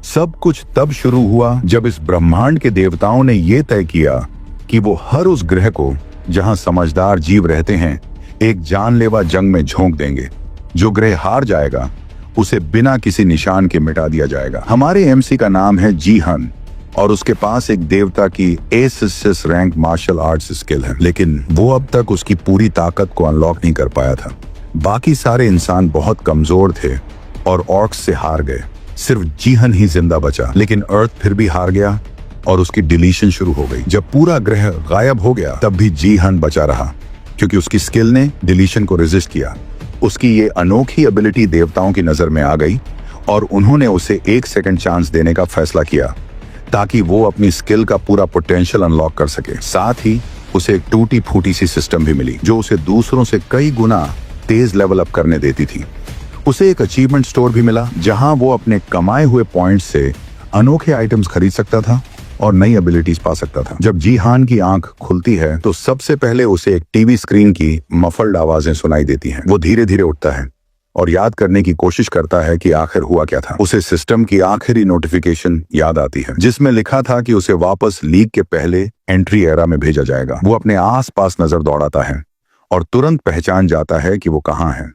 सब कुछ तब शुरू हुआ जब इस ब्रह्मांड के देवताओं ने ये तय किया कि वो हर उस ग्रह को जहां समझदार जीव रहते हैं एक जानलेवा जंग में झोंक देंगे। जो ग्रह हार जाएगा उसे बिना किसी निशान के मिटा दिया जाएगा। हमारे एमसी का नाम है जीहन और उसके पास एक देवता की एसिस रैंक मार्शल आर्ट्स स्किल है, लेकिन वो अब तक उसकी पूरी ताकत को अनलॉक नहीं कर पाया था। बाकी सारे इंसान बहुत कमजोर थे और ऑर्क्स से हार गए। सिर्फ जीहन ही जिंदा बचा, लेकिन अर्थ फिर भी हार गया और उसकी डिलीशन शुरू हो गई। जब पूरा ग्रह गायब हो गया तब भी जीहन बचा रहा, क्योंकि उसकी स्किल ने डिलीशन को रेजिस्ट किया। उसकी ये अनोखी एबिलिटी देवताओं की नजर में आ गई और उन्होंने उसे 1 सेकंड चांस देने का फैसला किया ताकि वो अपनी स्किल का पूरा पोटेंशियल अनलॉक कर सके। साथ ही उसे एक टूटी फूटी सी सिस्टम भी मिली जो उसे दूसरों से कई गुना तेज लेवल अप करने देती थी। उसे एक अचीवमेंट स्टोर भी मिला जहां वो अपने कमाए हुए पॉइंट्स से अनोखे आइटम्स खरीद सकता था और नई एबिलिटीज पा सकता था। जब जीहान की आंख खुलती है तो सबसे पहले उसे एक टीवी स्क्रीन की मफल्ड आवाजें सुनाई देती हैं। वो धीरे धीरे उठता है और याद करने की कोशिश करता है कि आखिर हुआ क्या था। उसे सिस्टम की आखिरी नोटिफिकेशन याद आती है जिसमें लिखा था कि उसे वापस लीग के पहले एंट्री एरा में भेजा जाएगा। वो अपने आसपास नजर दौड़ाता है और तुरंत पहचान जाता है कि वो कहाँ है।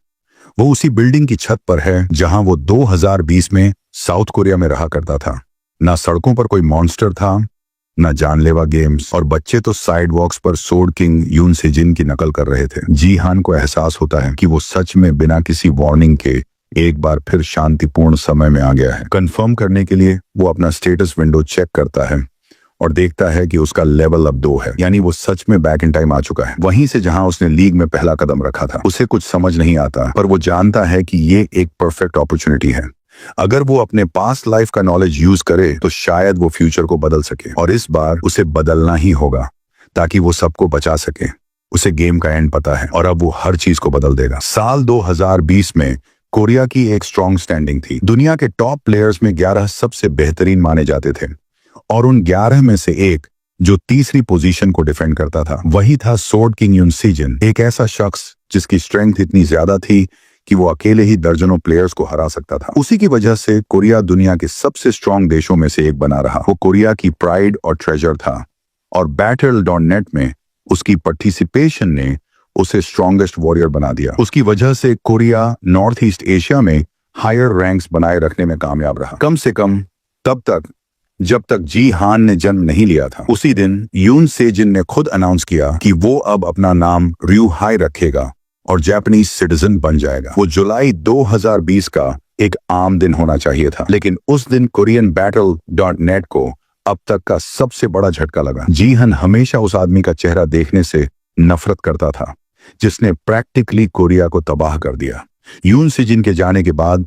वो उसी बिल्डिंग की छत पर है जहां वो 2020 में साउथ कोरिया में रहा करता था। ना सड़कों पर कोई मॉन्स्टर था, ना जानलेवा गेम्स, और बच्चे तो साइड वॉक्स पर सोर्ड किंग यून सेजिन की नकल कर रहे थे। जीहान को एहसास होता है कि वो सच में बिना किसी वार्निंग के एक बार फिर शांतिपूर्ण समय में आ गया है। कंफर्म करने के लिए वो अपना स्टेटस विंडो चेक करता है और देखता है कि उसका लेवल अब 2 है, यानी वो सच में बैक इन टाइम आ चुका है, वहीं से जहां उसने लीग में पहला कदम रखा था। उसे कुछ समझ नहीं आता, पर वो जानता है कि ये एक परफेक्ट अपॉर्चुनिटी है। अगर वो अपने पास्ट लाइफ का नॉलेज यूज करे तो शायद वो फ्यूचर को बदल सके, और इस बार उसे बदलना ही होगा ताकि वो सबको बचा सके। उसे गेम का एंड पता है और अब वो हर चीज को बदल देगा। साल 2020 में कोरिया की एक स्ट्रॉन्ग स्टैंडिंग थी। दुनिया के टॉप प्लेयर्स में 11 सबसे बेहतरीन माने जाते थे और उन 11 में से एक जो तीसरी पोजीशन को डिफेंड करता था वही था सोर्ड किंग यून सेजिन, एक ऐसा शख्स जिसकी स्ट्रेंथ इतनी ज्यादा थी कि वो अकेले ही दर्जनों प्लेयर्स को हरा सकता था। उसी की वजह से कोरिया दुनिया के सबसे स्ट्रॉन्ग देशों में से एक बना रहा। वो कोरिया की प्राइड और ट्रेजर था और Battle.net में उसकी पार्टिसिपेशन ने उसे स्ट्रॉन्गेस्ट वॉरियर बना दिया। उसकी वजह से कोरिया नॉर्थ ईस्ट एशिया में हायर रैंक्स बनाए रखने में कामयाब रहा, कम से कम तब तक जब तक जीहान ने जन्म नहीं लिया था। उसी दिन यून सेजिन ने खुद अनाउंस किया कि वो अब अपना नाम रयू हाई रखेगा और जापानीज सिटीजन बन जाएगा। वो जुलाई 2020 का एक आम दिन होना चाहिए था, लेकिन उस दिन कोरियन Battle.net को अब तक का सबसे बड़ा झटका लगा। जीहन हमेशा उस आदमी का चेहरा देखने से नफरत करता था जिसने प्रैक्टिकली कोरिया को तबाह कर दिया। यून सेजिन के जाने के बाद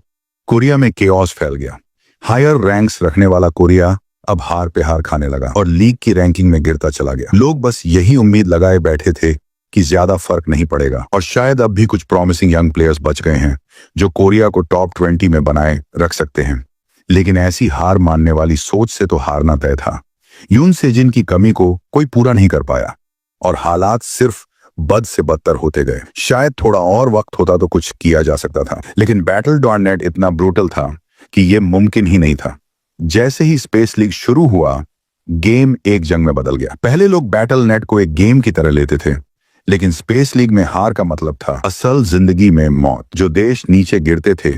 कोरिया में केओस फैल गया। हायर रैंक्स रखने वाला कोरिया अब हार पे हार खाने लगा और लीग की रैंकिंग में गिरता चला गया। लोग बस यही उम्मीद लगाए बैठे थे कि ज्यादा फर्क नहीं पड़ेगा और शायद अब भी कुछ प्रॉमिसिंग यंग प्लेयर्स बच गए हैं जो कोरिया को टॉप 20 में बनाए रख सकते हैं, लेकिन ऐसी हार मानने वाली सोच से तो हारना तय था। यून सेजिन की कमी को कोई पूरा नहीं कर पाया और हालात सिर्फ बद से बदतर होते गए। शायद थोड़ा और वक्त होता तो कुछ किया जा सकता था, लेकिन Battle.net इतना ब्रूटल था कि यह मुमकिन ही नहीं था। जैसे ही स्पेस लीग शुरू हुआ, गेम एक जंग में बदल गया। पहले लोग Battle.net को एक गेम की तरह लेते थे, लेकिन स्पेस लीग में हार का मतलब था असल जिंदगी में मौत। जो देश नीचे गिरते थे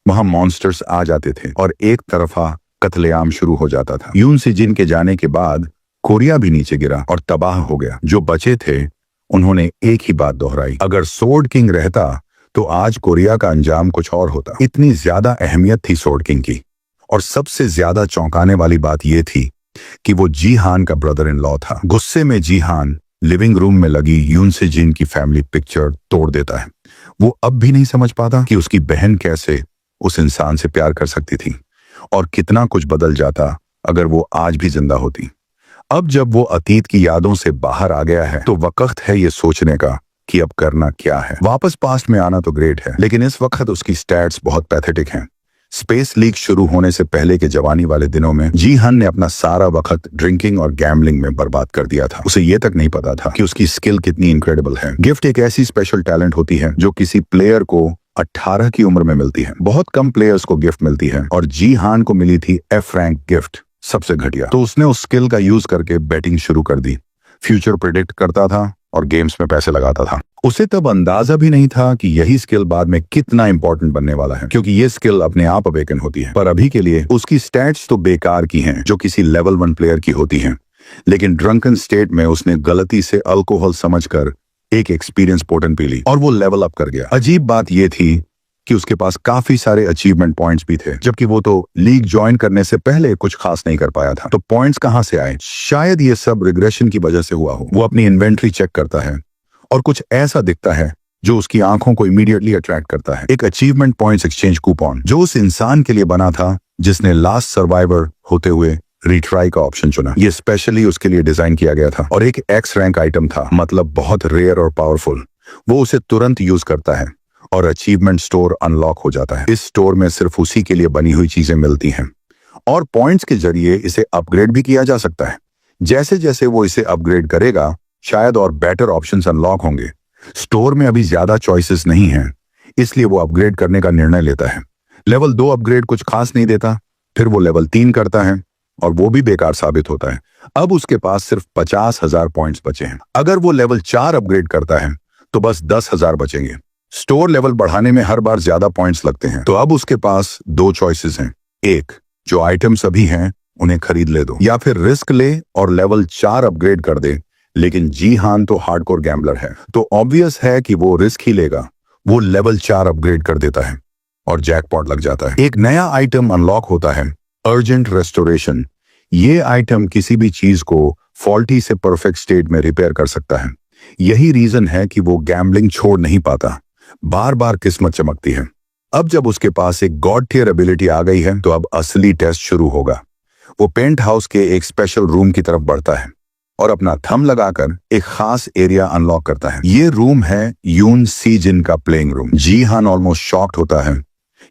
वहां मॉन्स्टर्स आ जाते थे और एक तरफा कत्लेआम शुरू हो जाता था। यून सेजिन के जाने के बाद कोरिया भी नीचे गिरा और तबाह हो गया। जो बचे थे उन्होंने एक ही बात दोहराई, अगर सोर्ड किंग रहता तो आज कोरिया का अंजाम कुछ और होता। इतनी ज्यादा अहमियत थी सोर्ड किंग की, और सबसे ज्यादा चौंकाने वाली बात यह थी कि वो जीहान का ब्रदर इन लॉ था। गुस्से में जीहान लिविंग रूम में लगी यून सेजिन की फैमिली पिक्चर तोड़ देता है। वो अब भी नहीं समझ पाता कि उसकी बहन कैसे उस इंसान से प्यार कर सकती थी और कितना कुछ बदल जाता अगर वो आज भी जिंदा होती। अब जब वो अतीत की यादों से बाहर आ गया है तो वक्त है ये सोचने का कि अब करना क्या है। वापस पास्ट में आना तो ग्रेट है, लेकिन इस वक्त उसकी स्टैट्स बहुत पैथेटिक हैं। स्पेस लीग शुरू होने से पहले के जवानी वाले दिनों में जीहन ने अपना सारा वक्त ड्रिंकिंग और गैम्बलिंग में बर्बाद कर दिया था। उसे ये तक नहीं पता था कि उसकी स्किल कितनी इनक्रेडिबल है। गिफ्ट एक ऐसी स्पेशल टैलेंट होती है जो किसी प्लेयर को 18 की उम्र में मिलती है। बहुत कम प्लेयर्स को गिफ्ट मिलती है और जी हान को मिली थी एफ रैंक गिफ्ट, सबसे घटिया। तो उसने उस स्किल का यूज करके बैटिंग शुरू कर दी, फ्यूचर प्रिडिक्ट करता था और गेम्स में पैसे लगाता था। उसे तब अंदाजा भी नहीं था कि यही स्किल बाद में कितना इंपॉर्टेंट बनने वाला है, क्योंकि ये स्किल अपने आप अवेकन होती है। पर अभी के लिए उसकी स्टैट्स तो बेकार की हैं, जो किसी लेवल 1 प्लेयर की होती हैं। लेकिन ड्रंकन स्टेट में उसने गलती से अल्कोहल समझकर एक एक्सपीरियंस पोटन पी ली और वो लेवल अप कर गया। अजीब बात ये थी कि उसके पास काफी सारे अचीवमेंट पॉइंट्स भी थे, जबकि वो तो लीग ज्वाइन करने से पहले कुछ खास नहीं कर पाया था। तो पॉइंट्स कहां से आए? शायद ये सब रिग्रेशन की वजह से हुआ हो। वो अपनी इन्वेंट्री चेक करता है और कुछ ऐसा दिखता है जो उसकी आंखों को इमीडिएटली अट्रैक्ट करता है। एक अचीवमेंट पॉइंट्स एक्सचेंज कूपन जो उस इंसान के लिए बना था जिसने लास्ट सर्वाइवर होते हुए रिट्राई का ऑप्शन चुना। ये स्पेशली उसके लिए डिजाइन किया गया था और एक एक्स रैंक आइटम था, मतलब बहुत रेयर और पावरफुल। वो उसे तुरंत यूज करता है और अचीवमेंट स्टोर अनलॉक हो जाता है। इस स्टोर में सिर्फ उसी के लिए बनी हुई चीजें मिलती हैं और पॉइंट्स के जरिए इसे अपग्रेड भी किया जा सकता है। जैसे जैसे वो इसे अपग्रेड करेगा, शायद और बेटर ऑप्शंस अनलॉक होंगे। स्टोर में अभी ज्यादा चॉइसेस नहीं हैं, इसलिए वो अपग्रेड करने का निर्णय लेता है। लेवल 2 अपग्रेड कुछ खास नहीं देता, फिर वो लेवल 3 करता है और वो भी बेकार साबित होता है। अब उसके पास सिर्फ 50,000 पॉइंट्स बचे हैं। अगर वो लेवल 4 अपग्रेड करता है तो बस 10,000 बचेंगे। स्टोर लेवल बढ़ाने में हर बार ज्यादा पॉइंट्स लगते हैं, तो अब उसके पास 2 चॉइसेस हैं। एक, जो आइटम्स अभी हैं उन्हें खरीद ले दो, या फिर रिस्क ले और लेवल 4 अपग्रेड कर दे। लेकिन जी हान तो हार्डकोर गैम्बलर है, तो ऑब्वियस है कि वो रिस्क ही लेगा। वो लेवल 4 अपग्रेड कर देता है और जैकपॉट लग जाता है। एक नया आइटम अनलॉक होता है, अर्जेंट रेस्टोरेशन। ये आइटम किसी भी चीज को फॉल्टी से परफेक्ट स्टेट में रिपेयर कर सकता है। यही रीजन है कि वो गैम्बलिंग छोड़ नहीं पाता, बार बार किस्मत चमकती है। अब जब उसके पास एक गॉड टियर एबिलिटी आ गई है, तो अब असली टेस्ट शुरू होगा। वो पेंट हाउस के एक स्पेशल रूम की तरफ बढ़ता है और अपना थंब लगाकर एक खास एरिया अनलॉक करता है। ये रूम है यून सी जिन का प्लेइंग रूम। जी हान ऑलमोस्ट शॉक्ड होता है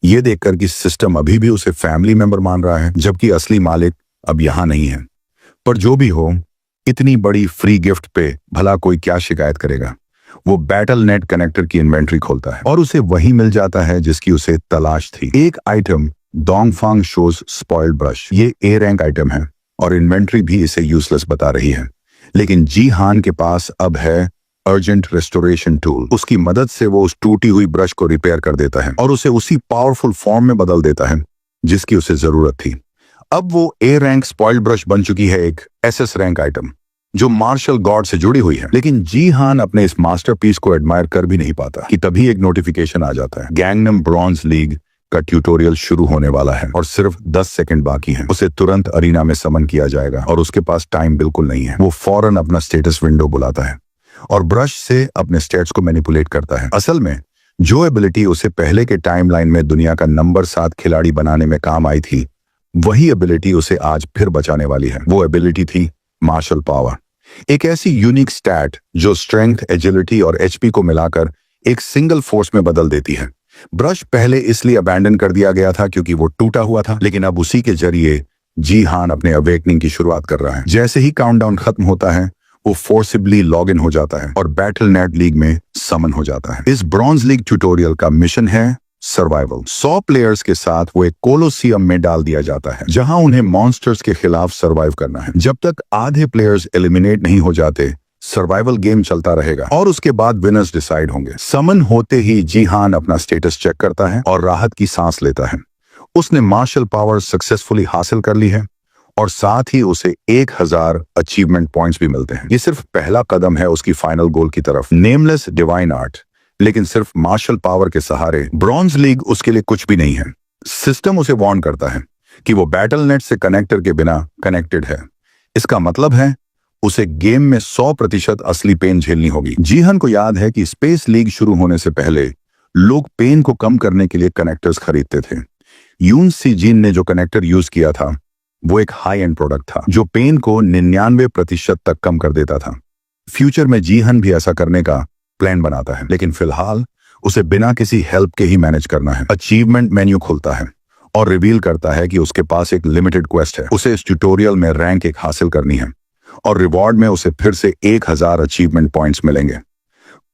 ये देखकर कि सिस्टम अभी भी उसे फैमिली मेंबर मान रहा है, जबकि असली मालिक अब यहां नहीं है। पर जो भी हो, इतनी बड़ी फ्री गिफ्ट पे भला कोई क्या शिकायत करेगा। वो बैटल नेट कनेक्टर की इन्वेंट्री खोलता है और उसे वही मिल जाता है जिसकी उसे तलाश थी। एक आइटम, डोंगफांग शोज स्पॉइल्ड ब्रश। ये ए रैंक आइटम है और इन्वेंट्री भी इसे यूजलेस बता रही है। लेकिन जी हान के पास अब है अर्जेंट रेस्टोरेशन टूल। उसकी मदद से वो उस टूटी हुई ब्रश को रिपेयर कर देता है और उसे उसी पावरफुल फॉर्म में बदल देता है जिसकी उसे जरूरत थी। अब वो ए रैंक स्पॉइल्ड ब्रश बन चुकी है एक एसएस रैंक आइटम जो मार्शल गॉड से जुड़ी हुई है। लेकिन जी हान अपने इस मास्टरपीस को एडमायर कर भी नहीं पाता कि तभी एक नोटिफिकेशन आ जाता है। गैंगनम ब्रॉन्ज लीग का ट्यूटोरियल शुरू होने वाला है और सिर्फ 10 सेकंड बाकी हैं। उसे तुरंत अरीना में समन किया जाएगा और उसके पास टाइम बिल्कुल नहीं है। वो फौरन अपना स्टेटस विंडो बुलाता है और ब्रश से अपने स्टेट्स को मैनिपुलेट करता है। असल में जो एबिलिटी उसे पहले के टाइमलाइन में दुनिया का नंबर 7 खिलाड़ी बनाने में काम आई थी, वही एबिलिटी उसे आज फिर बचाने वाली है। वो एबिलिटी थी मार्शल पावर, एक ऐसी यूनिक स्टैट जो स्ट्रेंथ, एजिलिटी और एचपी को मिलाकर एक सिंगल फोर्स में बदल देती है। ब्रश पहले इसलिए अबैंडन कर दिया गया था क्योंकि वो टूटा हुआ था, लेकिन अब उसी के जरिए जी हान अपने अवेकनिंग की शुरुआत कर रहा है। जैसे ही काउंटडाउन खत्म होता है, वो फोर्सिबली लॉग इन हो जाता है और बैटल नेट लीग में समन हो जाता है। इस ब्रॉन्ज लीग ट्यूटोरियल का मिशन है सर्वाइवल। 100 प्लेयर्स के साथ वो एक कोलोसियम में डाल दिया जाता है जहां उन्हें मॉन्स्टर्स के खिलाफ सर्वाइव करना है। जब तक आधे प्लेयर्स एलिमिनेट नहीं हो जाते, सर्वाइवल गेम चलता रहेगा और उसके बाद विनर्स डिसाइड होंगे। समन होते ही जी हान अपना स्टेटस चेक करता है और राहत की सांस लेता है। उसने मार्शल पावर सक्सेसफुली हासिल कर ली है और साथ ही उसे 1000 अचीवमेंट पॉइंट्स भी मिलते हैं। ये सिर्फ पहला कदम है उसकी फाइनल गोल की तरफ, नेमलेस डिवाइन आर्ट। लेकिन सिर्फ मार्शल पावर के सहारे ब्रॉन्ज लीग उसके लिए कुछ भी नहीं है। सिस्टम उसे वार्न करता है कि वो बैटल नेट से कनेक्टर के बिना कनेक्टेड है। इसका मतलब है उसे गेम में 100% असली पेन झेलनी होगी। जीहन को याद है कि स्पेस लीग शुरू होने से पहले लोग पेन को कम करने के लिए कनेक्टर्स खरीदते थे। यून सी जिन ने जो कनेक्टर यूज किया था वो एक हाई एंड प्रोडक्ट था जो पेन को 99% तक कम कर देता था। फ्यूचर में जीहन भी ऐसा करने का प्लान बनाता है, लेकिन फिलहाल उसे बिना किसी हेल्प के ही मैनेज करना है। अचीवमेंट मेन्यू खुलता है और रिवील करता है कि उसके पास एक लिमिटेड क्वेस्ट है। उसे इस ट्यूटोरियल में रैंक 1 हासिल करनी है और रिवॉर्ड में उसे फिर से 1000 अचीवमेंट पॉइंट्स मिलेंगे।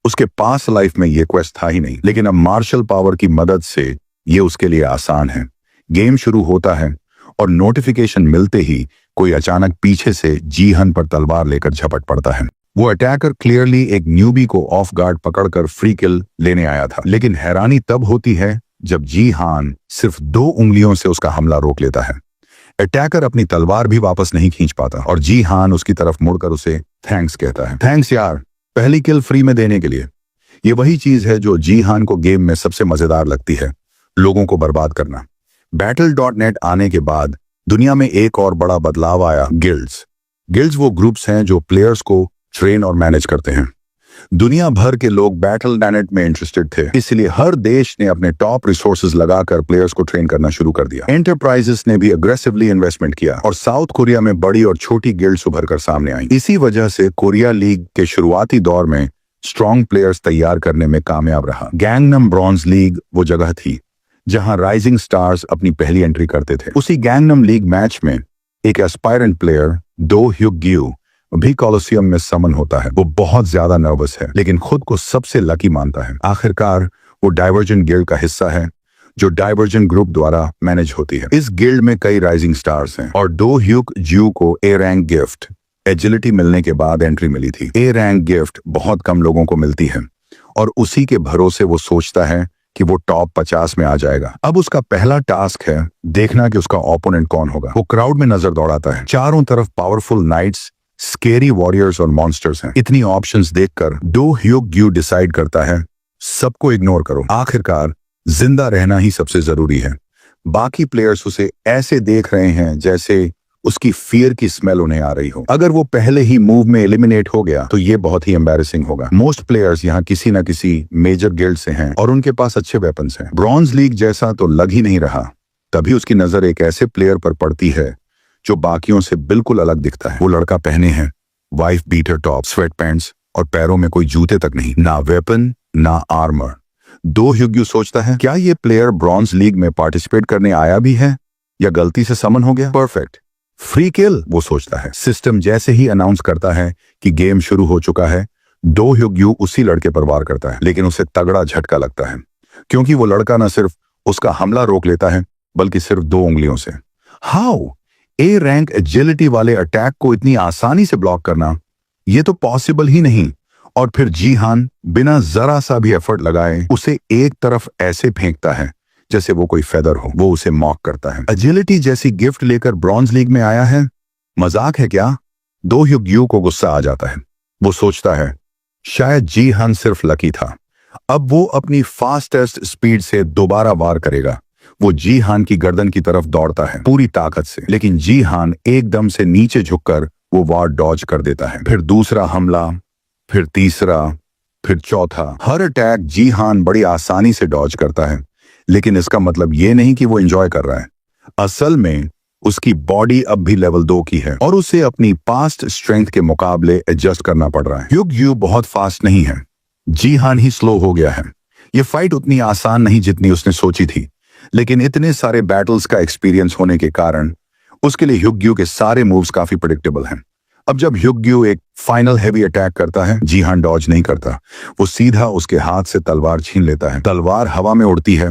उसके पास लाइफ में ये क्वेस्ट था ही नहीं, लेकिन अब मार्शल पावर की मदद से ये उसके लिए आसान है। गेम शुरू होता है और नोटिफिकेशन मिलते ही कोई अचानक पीछे से जीहन पर तलवार लेकर झपट पड़ता है। वो अटैकर क्लियरली एक न्यूबी को ऑफ गार्ड पकड़कर फ्री किल लेने आया था, लेकिन हैरानी तब होती है जब जीहान सिर्फ 2 उंगलियों से उसका हमला रोक लेता है। अटैकर अपनी तलवार भी वापस नहीं खींच पाता और जीहान उसकी तरफ मुड़कर उसे थैंक्स कहता है। थैंक्स यार, पहली किल फ्री में देने के लिए। ये वही चीज है जो जीहान को गेम में सबसे मजेदार लगती है, लोगों को बर्बाद करना। Battle.net आने के बाद दुनिया में एक और बड़ा बदलाव आया, गिल्ड्स। गिल्ड्स वो ग्रुप्स हैं जो प्लेयर्स को ट्रेन और मैनेज करते हैं। दुनिया भर के लोग Battle.net में इंटरेस्टेड थे, इसलिए हर देश ने अपने टॉप रिसोर्सेज लगाकर प्लेयर्स को ट्रेन करना शुरू कर दिया। एंटरप्राइजेस ने भी अग्रेसिवली इन्वेस्टमेंट किया और साउथ कोरिया में बड़ी और छोटी गिल्ड्स उभर कर सामने आई। इसी वजह से कोरिया लीग के शुरुआती दौर में स्ट्रॉन्ग प्लेयर्स तैयार करने में कामयाब रहा। गैंगनम ब्रॉन्ज लीग वो जगह थी जहां राइजिंग स्टार्स अपनी पहली एंट्री करते थे। उसी गैंगनम लीग मैच में एक एस्पायरेंट प्लेयर दो ह्युग्यू भी कॉलोसियम में समन होता है। वो बहुत ज्यादा नर्वस है, लेकिन खुद को सबसे लकी मानता है। आखिरकार वो डाइवर्जेंट गिल्ड का हिस्सा है जो डाइवर्जेंट ग्रुप द्वारा मैनेज होती है। इस गिल्ड में कई राइजिंग स्टार्स हैं और दो ह्युग्यू को ए रैंक गिफ्ट एजिलिटी मिलने के बाद एंट्री मिली थी। ए रैंक गिफ्ट बहुत कम लोगों को मिलती है और उसी के भरोसे वो सोचता है कि वो टॉप 50 में आ जाएगा। अब उसका पहला टास्क है देखना कि उसका ओपोनेंट कौन होगा। वो क्राउड में नजर दौड़ाता है, चारों तरफ पावरफुल नाइट्स, स्केरी वॉरियर्स और मॉन्स्टर्स हैं। इतनी ऑप्शंस देखकर दो ह्युग्यू डिसाइड करता है सबको इग्नोर करो, आखिरकार जिंदा रहना ही सबसे जरूरी है। बाकी प्लेयर्स उसे ऐसे देख रहे हैं जैसे उसकी फियर की स्मेल उन्हें आ रही हो। अगर वो पहले ही मूव में एलिमिनेट हो गया तो ये बहुत ही एम्बैरेसिंग होगा। मोस्ट प्लेयर्स यहाँ किसी न किसी मेजर गिल्ड से हैं और उनके पास अच्छे वेपन्स हैं। ब्रॉन्ज लीग जैसा तो लग ही नहीं रहा। तभी उसकी नजर एक ऐसे प्लेयर पर पड़ती है जो बाकियों से बिल्कुल अलग दिखता है। वो लड़का पहने हैं wife beater top, sweat pants और पैरों में कोई जूते तक नहीं, ना वेपन ना आर्मर। दो ह्युग्यू सोचता है क्या ये प्लेयर ब्रॉन्ज लीग में पार्टिसिपेट करने आया भी है या गलती से समन हो गया। परफेक्ट, फ्री किल वो सोचता है। सिस्टम जैसे ही अनाउंस करता है कि गेम शुरू हो चुका है, दो ह्युग्यू उसी लड़के पर वार करता है, लेकिन उसे तगड़ा झटका लगता है क्योंकि वो लड़का न सिर्फ उसका हमला रोक लेता है बल्कि सिर्फ 2 उंगलियों से। हाउ ए रैंक एजिलिटी वाले अटैक को इतनी आसानी से ब्लॉक करना, ये तो पॉसिबल ही नहीं। और फिर जीहान बिना जरा सा भी एफर्ट लगाए उसे एक तरफ ऐसे फेंकता है जैसे वो कोई फेदर हो। वो उसे मॉक करता है। एजिलिटी जैसी गिफ्ट लेकर ब्रॉन्ज लीग में आया है, मजाक है क्या। दो ह्युग्यू को गुस्सा आ जाता है। वो सोचता है शायद जीहान सिर्फ लकी था। अब वो अपनी फास्टेस्ट स्पीड से दोबारा वार करेगा। वो जीहान की गर्दन की तरफ दौड़ता है पूरी ताकत से, लेकिन जीहान एकदम से नीचे झुककर वो वार डॉज कर देता है। फिर दूसरा हमला, फिर तीसरा, फिर चौथा। हर अटैक जीहान बड़ी आसानी से डॉज करता है, लेकिन इसका मतलब ये नहीं कि वो एंजॉय कर रहा है। असल में उसकी बॉडी अब भी लेवल 2 की है और उसे अपनी पास्ट स्ट्रेंथ के मुकाबले एडजस्ट करना पड़ रहा है। ह्युग्यू बहुत फास्ट नहीं है, जीहान ही स्लो हो गया है। ये फाइट उतनी आसान नहीं जितनी उसने सोची थी, लेकिन इतने सारे बैटल्स का एक्सपीरियंस होने के कारण उसके लिए ह्युग्यू के सारे मूव्स काफी प्रेडिक्टेबल हैं। अब जब ह्युग्यू एक फाइनल हैवी अटैक करता है, जीहान डॉज नहीं करता। वो सीधा उसके हाथ से तलवार छीन लेता है। तलवार हवा में उड़ती है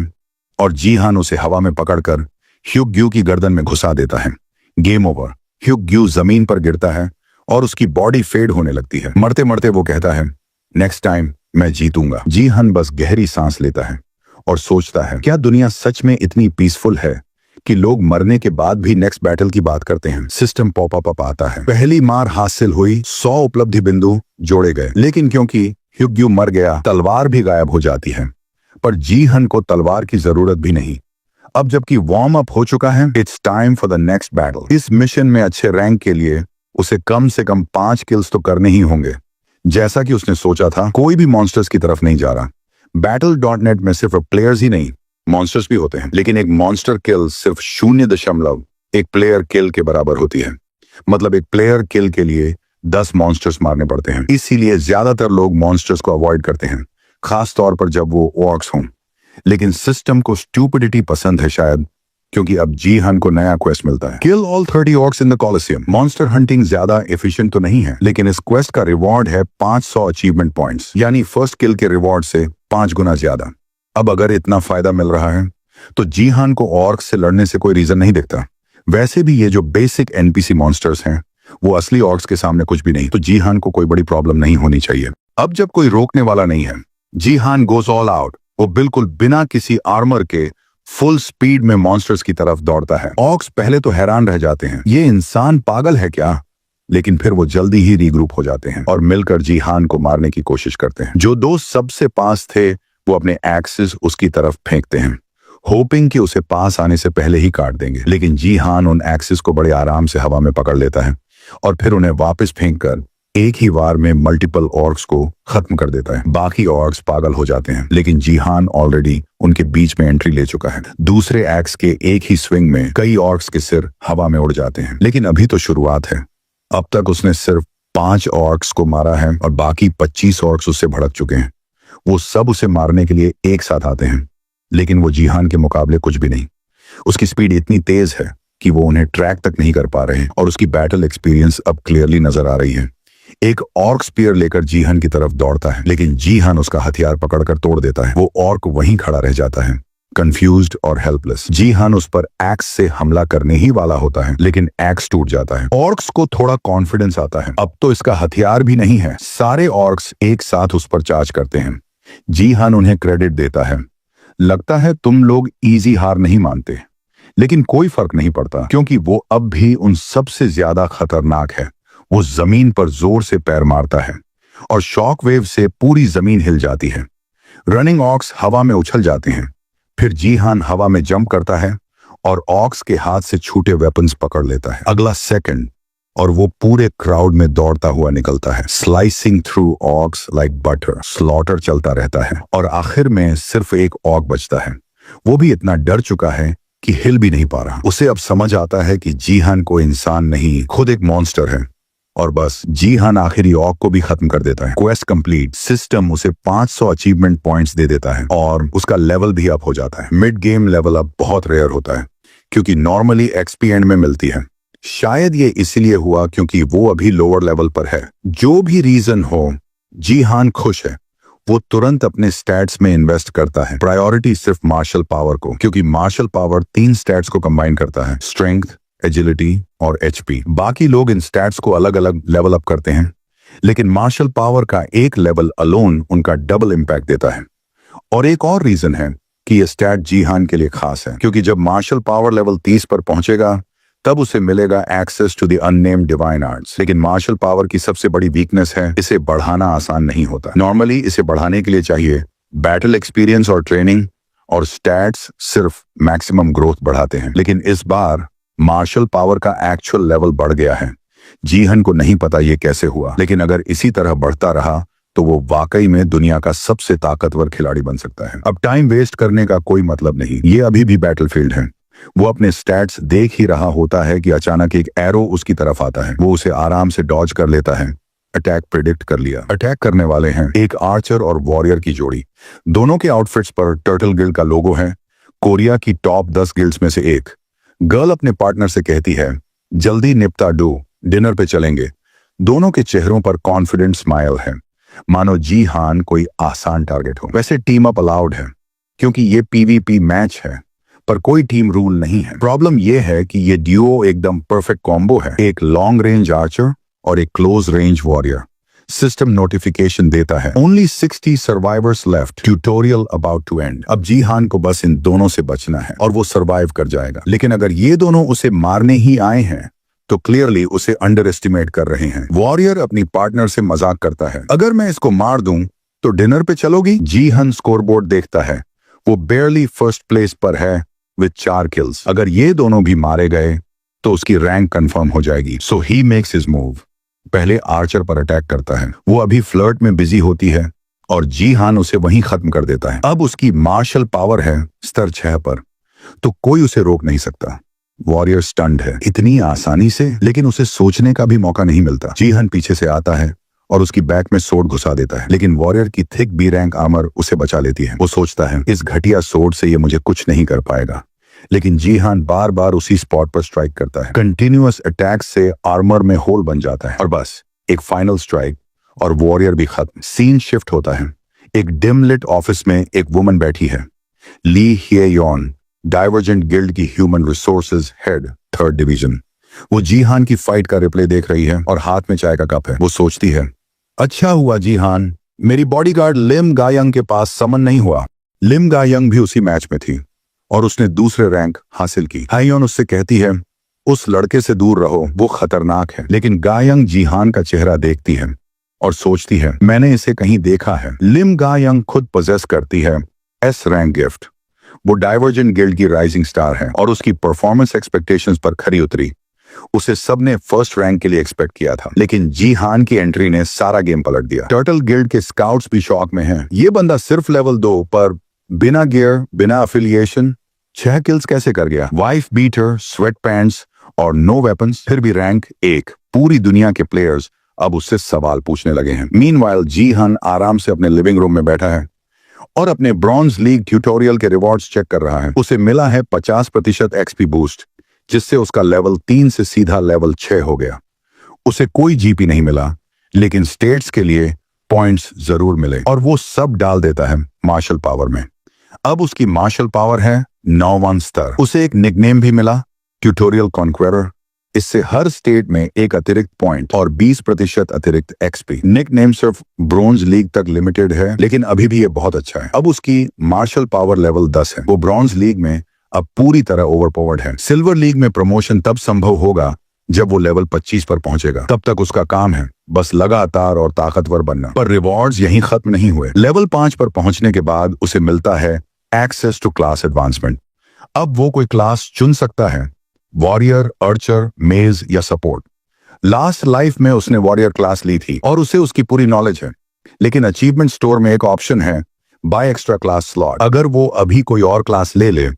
और जीहान उसे हवा में पकड़कर ह्युग्यू की गर्दन में घुसा देता है। Game over. ह्युग्यू जमीन पर गिरता है और उसकी बॉडी फेड होने लगती है। मरते मरते वो कहता है नेक्स्ट टाइम मैं जीतूंगा। जीहान बस गहरी सांस लेता है और सोचता है क्या दुनिया सच में इतनी पीसफुल है कि लोग मरने के बाद भी नेक्स्ट बैटल की बात करते हैं। सिस्टम पॉप अप आता है। पहली मार हासिल हुई, 100 उपलब्धि बिंदु जोड़े गए, लेकिन क्योंकि ह्युग्यू मर गया तलवार भी गायब हो जाती है। पर जीहन को तलवार की जरूरत भी नहीं। अब जबकि वार्म अप हो चुका है, it's time for the next battle. इस मिशन में अच्छे रैंक के लिए उसे कम से कम 5 किल्स तो करने ही होंगे। जैसा कि उसने सोचा था, कोई भी मॉन्स्टर्स की तरफ नहीं जा रहा। Battle.net में सिर्फ प्लेयर्स ही नहीं, मॉन्स्टर्स भी होते हैं, लेकिन एक मॉन्स्टर किल सिर्फ 0.1 प्लेयर किल के बराबर होती है। मतलब एक प्लेयर किल के लिए 10 मॉन्स्टर्स मारने पड़ते हैं। इसीलिए ज्यादातर लोग मॉन्स्टर्स को अवॉइड करते हैं, खास तौर पर जब वो ऑर्क्स हों। लेकिन सिस्टम को स्टूपिडिटी पसंद है शायद, क्योंकि अब जीहान को नया क्वेस्ट मिलता है, kill all 30 orcs in the Colosseum. Monster hunting ज्यादा एफिशिएंट तो नहीं है, लेकिन इस क्वेस्ट का रिवॉर्ड है 500 अचीवमेंट पॉइंट्स, यानी फर्स्ट किल के रिवॉर्ड से 5 गुना ज्यादा। अब अगर इतना फायदा मिल रहा है तो जीहान को ऑर्क्स से लड़ने से कोई रीजन नहीं दिखता। वैसे भी ये जो बेसिक एनपीसी मॉन्स्टर्स हैं वो असली ऑर्क्स के सामने कुछ भी नहीं, तो जीहान को कोई बड़ी प्रॉब्लम नहीं होनी चाहिए। अब जब कोई रोकने वाला नहीं है, जीहान गोज ऑल आउट। वो बिल्कुल बिना किसी आर्मर के फुल स्पीड में मॉन्स्टर्स की तरफ दौड़ता है। ऑर्क्स पहले तो हैरान रह जाते हैं, ये इंसान पागल है क्या, लेकिन फिर वो जल्दी ही रीग्रुप हो जाते हैं और मिलकर जीहान को मारने की कोशिश करते हैं। जो दोस्त सबसे पास थे वो अपने एक्सिस उसकी तरफ फेंकते हैं, होपिंग कि उसे पास आने से पहले ही काट देंगे, लेकिन जीहान उन एक्सिस को बड़े आराम से हवा में पकड़ लेता है और फिर उन्हें वापस फेंककर एक ही वार में मल्टीपल ऑर्क्स को खत्म कर देता है। बाकी ऑर्क्स पागल हो जाते हैं, लेकिन जीहान ऑलरेडी उनके बीच में एंट्री ले चुका है। दूसरे एक्स के एक ही स्विंग में कई ऑर्क्स के सिर हवा में उड़ जाते हैं, लेकिन अभी तो शुरुआत है। अब तक उसने सिर्फ 5 ऑर्क्स को मारा है और बाकी 25 ऑर्क्स उससे भड़क चुके हैं। वो सब उसे मारने के लिए एक साथ आते हैं, लेकिन वो जीहान के मुकाबले कुछ भी नहीं। उसकी स्पीड इतनी तेज है कि वो उन्हें ट्रैक तक नहीं कर पा रहे और उसकी बैटल एक्सपीरियंस अब क्लियरली नजर आ रही है। एक ऑर्क स्पीयर लेकर जीहान की तरफ दौड़ता है, लेकिन जीहान उसका हथियार पकड़कर तोड़ देता है। वो ऑर्क वहीं खड़ा रह जाता है, कंफ्यूज्ड और हेल्पलेस। जीहान उस पर एक्स से हमला करने ही वाला होता है, लेकिन एक्स टूट जाता है। ऑर्क्स को थोड़ा कॉन्फिडेंस आता है, अब तो इसका हथियार भी नहीं है। सारे ऑर्क्स एक साथ उस पर चार्ज करते हैं। जीहान उन्हें क्रेडिट देता है, लगता है तुम लोग इजी हार नहीं मानते, लेकिन कोई फर्क नहीं पड़ता क्योंकि वो अब भी उन सबसे ज्यादा खतरनाक है। वो जमीन पर जोर से पैर मारता है और शॉक वेव से पूरी जमीन हिल जाती है। रनिंग ऑक्स हवा में उछल जाते हैं। फिर जीहान हवा में जंप करता है और ऑक्स के हाथ से छूटे वेपन्स पकड़ लेता है। अगला सेकंड और वो पूरे क्राउड में दौड़ता हुआ निकलता है, slicing through orcs like butter. Slaughter चलता रहता है और आखिर में सिर्फ एक ऑक बचता है। वो भी इतना डर चुका है कि हिल भी नहीं पा रहा। उसे अब समझ आता है कि जीहान को इंसान नहीं, खुद एक मॉन्स्टर है, और बस जीहान आखिरी ऑक को भी खत्म कर देता है। Quest complete. सिस्टम उसे 500 अचीवमेंट पॉइंट्स दे देता है और उसका लेवल भी अप हो जाता है। मिड गेम लेवल अप बहुत रेयर होता है क्योंकि नॉर्मली एक्सपी एंड में मिलती है। शायद ये इसलिए हुआ क्योंकि वो अभी लोअर लेवल पर है। जो भी रीजन हो, जीहान खुश है। वो तुरंत अपने स्टैट्स में इन्वेस्ट करता है। प्रायोरिटी सिर्फ मार्शल पावर को, क्योंकि मार्शल पावर 3 स्टैट्स को कंबाइन करता है, स्ट्रेंथ, एजिलिटी और एचपी। बाकी लोग इन स्टैट्स को अलग अलग लेवल अप करते हैं, लेकिन मार्शल पावर का एक लेवल अलोन उनका डबल इम्पैक्ट देता है। और एक और रीजन है कि ये स्टैट जीहान के लिए खास है, क्योंकि जब मार्शल पावर लेवल 30 पर पहुंचेगा तब उसे मिलेगा access to the unnamed divine arts. लेकिन मार्शल पावर की सबसे बड़ी वीकनेस है, इसे बढ़ाना आसान नहीं होता। नॉर्मली इसे बढ़ाने के लिए चाहिए बैटल एक्सपीरियंस और ट्रेनिंग, और स्टैट्स सिर्फ मैक्सिमम ग्रोथ बढ़ाते हैं। लेकिन इस बार मार्शल पावर का एक्चुअल लेवल बढ़ गया है। जीहान को नहीं पता ये कैसे हुआ, लेकिन अगर इसी तरह बढ़ता रहा तो वो वाकई में दुनिया का सबसे ताकतवर खिलाड़ी बन सकता है। अब टाइम वेस्ट करने का कोई मतलब नहीं, ये अभी भी बैटलफील्ड है। वो अपने स्टैट्स देख ही रहा होता है कि अचानक एक एरो उसकी तरफ आता है। वो उसे आराम से डॉज कर लेता है। अटैक प्रिडिक्ट कर लिया। अटैक करने वाले हैं एक आर्चर और वॉरियर की जोड़ी। दोनों के आउटफिट्स पर टर्टल गिल्ड का लोगो है, कोरिया की टॉप 10 गिल्ड्स में से एक। गर्ल अपने पार्टनर से कहती है, जल्दी निपटा दो, डिनर पे चलेंगे। दोनों के चेहरों पर कॉन्फिडेंट स्माइल है, मानो जीहान कोई आसान टारगेट हो। वैसे टीम अप अलाउड है क्योंकि ये पीवीपी मैच है, पर कोई टीम रूल नहीं है। प्रॉब्लम यह है कि ये ड्यूओ एकदम परफेक्ट कॉम्बो है, एक लॉन्ग रेंज आर्चर और एक close range warrior. System notification देता है, only 60 survivors left, tutorial about to end. अब जीहान को बस इन दोनों से बचना है और वो सर्वाइव कर जाएगा। लेकिन अगर ये दोनों उसे मारने ही आए हैं तो क्लियरली उसे अंडर एस्टिमेट कर रहे हैं। वॉरियर अपनी पार्टनर से मजाक करता है, अगर मैं इसको मार दूं तो डिनर पे चलोगी? जीहान स्कोरबोर्ड देखता है, वो बेयरली फर्स्ट प्लेस पर है विद 4 किल्स। अगर ये दोनों भी मारे गए तो उसकी रैंक कंफर्म हो जाएगी। सो ही मेक्स हिज मूव। पहले आर्चर पर अटैक करता है। वो अभी फ्लर्ट में बिजी होती है और जीहान उसे वहीं खत्म कर देता है। अब उसकी मार्शल पावर है स्तर 6 पर, तो कोई उसे रोक नहीं सकता। वॉरियर स्टंड है इतनी आसानी से, लेकिन उसे सोचने का भी मौका नहीं मिलता। जीहान पीछे से आता है और उसकी बैक में सोर्ड घुसा देता है, लेकिन वॉरियर की थिक बी रैंक आर्मर उसे बचा लेती है। वो सोचता है, इस घटिया सोर्ड से ये मुझे कुछ नहीं कर पाएगा। लेकिन जीहान बार बार उसी स्पॉट पर स्ट्राइक करता है। कंटिन्यूअस अटैक से आर्मर में होल बन जाता है और बस एक फाइनल स्ट्राइक और वॉरियर भी खत्म। सीन शिफ्ट होता है। एक डिम लिट ऑफिस में एक वुमन बैठी है, ली हिएयोन, डाइवर्जेंट गिल्ड की human resources head, 3rd division. वो जीहान की फाइट का रिप्ले देख रही है और हाथ में चाय का कप है। वो सोचती है, अच्छा हुआ जीहान, मेरी बॉडीगार्ड लिम गायंग के पास समन नहीं हुआ। लिम गायंग भी उसी मैच में थी और उसने दूसरे रैंक हासिल की। हायोन उससे कहती है, उस लड़के से दूर रहो, वो खतरनाक है। लेकिन गायंग जीहान का चेहरा देखती है और सोचती है, मैंने इसे कहीं देखा है। लिम गायंग खुद पोजेस करती है एस रैंक गिफ्ट। वो डाइवर्जेंट गिल्ड की राइजिंग स्टार है और उसकी परफॉर्मेंस एक्सपेक्टेशंस पर खरी उतरी। उसे सबने फर्स्ट रैंक के लिए एक्सपेक्ट किया था, लेकिन जीहान की एंट्री ने सारा गेम पलट दिया। टर्टल गिल्ड के स्काउट्स भी शॉक में हैं। ये बंदा सिर्फ लेवल 2 पर बिना गियर, बिना अफिलिएशन 6 किल्स कैसे कर गया? वाइफ बीटर, स्वेट पैंट्स और नो वेपन्स, फिर भी रैंक 1। पूरी दुनिया के प्लेयर्स अब उससे सवाल पूछने लगे हैं। मीनवाइल जीहान आराम से अपने लिविंग रूम में बैठा है और अपने ब्रॉन्ज लीग ट्यूटोरियल के रिवॉर्ड्स चेक कर रहा है। उसे मिला है 50% एक्सपी बूस्ट, जिससे उसका लेवल 3 से सीधा लेवल 6 हो गया। उसे कोई जीपी नहीं मिला, लेकिन स्टेट्स के लिए पॉइंट्स जरूर मिले और वो सब डाल देता है मार्शल पावर में। अब उसकी मार्शल पावर है 9वां स्तर। उसे एक निकनेम भी मिला, ट्यूटोरियल कॉन्क्वेरर। इससे हर स्टेट में एक अतिरिक्त पॉइंट और 20% अतिरिक्त एक्सपी। निकनेम सिर्फ ब्रॉन्ज लीग तक लिमिटेड है, लेकिन अभी भी ये बहुत अच्छा है। अब उसकी मार्शल पावर लेवल 10 है। वो ब्रॉन्ज लीग में अब पूरी तरह ओवरपावर्ड है। सिल्वर लीग में प्रमोशन तब संभव होगा जब वो लेवल 25 पर पहुंचेगा। तब तक उसका काम है बस लगातार और ताकतवर बनना। पर रिवॉर्ड्स यहीं खत्म नहीं हुए। लेवल 5 पर पहुंचने के बाद उसे मिलता है एक्सेस टू क्लास एडवांसमेंट। अब वो कोई क्लास चुन सकता है, वॉरियर, अर्चर, मेज या सपोर्ट। लास्ट लाइफ में उसने वॉरियर क्लास ली थी और उसे उसकी पूरी नॉलेज है, लेकिन अचीवमेंट स्टोर में एक ऑप्शन है, बाय एक्स्ट्रा क्लास स्लॉट। अगर वो अभी कोई और क्लास ले ले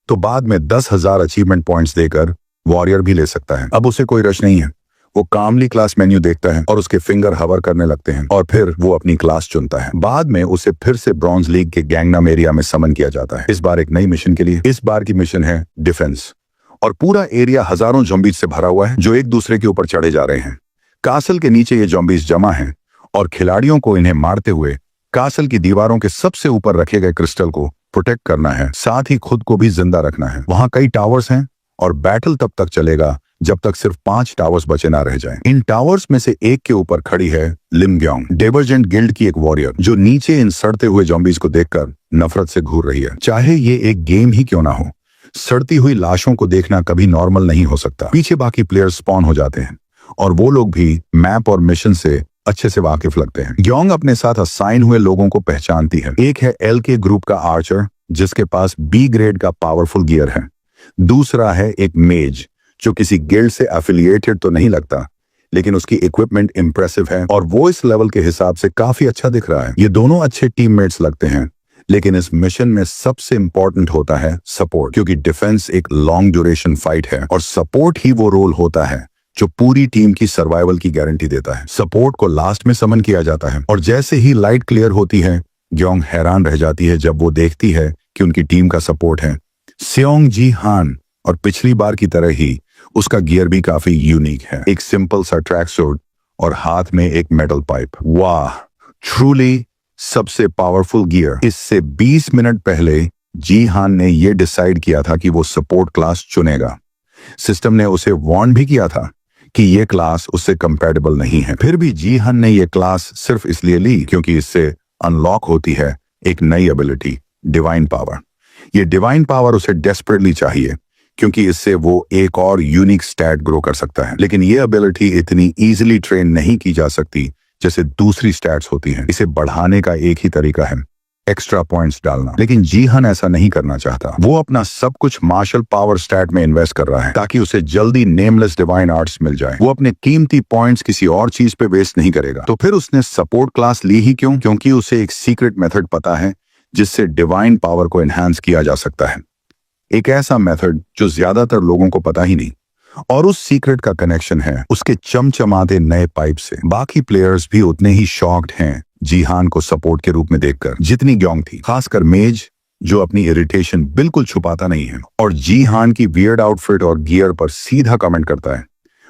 तो बाद में 10,000 अचीवमेंट पॉइंट्स देकर वॉरियर भी ले सकता है। अब उसे कोई रश नहीं है। वो कामली क्लास मेन्यू देखता है और उसके फिंगर हवर करने लगते हैं और फिर वो अपनी क्लास चुनता है। बाद में उसे फिर से ब्रॉन्ज लीग के गैंगनाम एरिया में समन किया जाता है, इस बार एक नई मिशन के लिए। इस बार की मिशन है डिफेंस और पूरा एरिया हजारों ज़ॉम्बीज से भरा हुआ है जो एक दूसरे के ऊपर चढ़े जा रहे हैं। कासल के नीचे ये ज़ॉम्बीज जमा हैं और खिलाड़ियों को इन्हें मारते हुए कासल की दीवारों के सबसे ऊपर रखे गए क्रिस्टल को प्रोटेक्ट करना है, साथ ही खुद को भी जिंदा रखना है। वहां कई टावर्स हैं और बैटल तब तक चलेगा जब तक सिर्फ 5 टावर्स बचे ना रह जाएं। इन टावर्स में से एक के ऊपर खड़ी है लिम ग्योंग, डाइवर्जेंट गिल्ड की एक वॉरियर, जो नीचे इन सड़ते हुए ज़ॉम्बीज को देखकर नफरत से घूर रही है। चाहे ये एक गेम ही क्यों ना हो, सड़ती हुई लाशों को देखना कभी नॉर्मल नहीं हो सकता। पीछे बाकी प्लेयर्स स्पॉन हो जाते हैं और वो लोग भी मैप और मिशन से अच्छे से वाकिफ लगते हैं। ग्योंग अपने साथ असाइन हुए लोगों को पहचानती है। एक है एल के ग्रुप का आर्चर, जिसके पास बी ग्रेड का पावरफुल गियर है। दूसरा है एक मेज, जो किसी गिल्ड से एफिलिएटेड तो नहीं लगता, लेकिन उसकी इक्विपमेंट इंप्रेसिव है और वो इस लेवल के हिसाब से काफी अच्छा दिख रहा है। ये दोनों अच्छे टीममेट्स लगते हैं, लेकिन इस मिशन में सबसे इंपॉर्टेंट होता है सपोर्ट, क्योंकि डिफेंस एक लॉन्ग ड्यूरेशन फाइट है और सपोर्ट ही वो रोल होता है जो पूरी टीम की सर्वाइवल की गारंटी देता है। सपोर्ट को लास्ट में समन किया जाता है और जैसे ही लाइट क्लियर होती है, ग्योंग हैरान रह जाती है जब वो देखती है कि उनकी टीम का सपोर्ट है सेओंग जी हान। और पिछली बार की तरह ही उसका गियर भी काफी यूनिक है, एक सिंपल सा ट्रैक सूट और हाथ में एक मेटल पाइप। वाह, ट्रूली सबसे पावरफुल गियर। इससे 20 मिनट पहले जी हान ने यह डिसाइड किया था कि वो सपोर्ट क्लास चुनेगा। सिस्टम ने उसे वार्न भी किया था कि ये क्लास उससे कंपैटिबल नहीं है। फिर भी जी हान ने ये क्लास सिर्फ इसलिए ली क्योंकि इससे अनलॉक होती है एक नई एबिलिटी, डिवाइन पावर। ये डिवाइन पावर उसे डेस्परेटली चाहिए क्योंकि इससे वो एक और यूनिक स्टैट ग्रो कर सकता है, लेकिन ये एबिलिटी इतनी इजीली ट्रेन नहीं की जा सकती जैसे दूसरी स्टैट्स होती हैं। इसे बढ़ाने का एक ही तरीका है, एक्स्ट्रा पॉइंट्स डालना। लेकिन जीहान ऐसा नहीं करना चाहता। वो अपना सब कुछ मार्शल पावर स्टैट में इन्वेस्ट कर रहा है ताकि उसे जल्दी नेमलेस डिवाइन आर्ट्स मिल जाए। वो अपने कीमती पॉइंट्स किसी और चीज पे वेस्ट नहीं करेगा। तो फिर उसने सपोर्ट क्लास ली ही क्यों? क्योंकि उसे एक सीक्रेट मेथड पता है जिससे डिवाइन पावर को एनहांस किया जा सकता है। एक ऐसा मेथड जो ज्यादातर लोगों को पता ही नहीं, और उस सीक्रेट का कनेक्शन है उसके चमचमाते नए पाइप से। बाकी प्लेयर्स भी उतने ही शॉक्ड हैं जीहान को सपोर्ट के रूप में देखकर जितनी ग्योंग थी। खासकर मेज जो अपनी इरिटेशन बिल्कुल छुपाता नहीं है और जी हान की वियर्ड आउटफिट और गियर पर सीधा कमेंट करता है।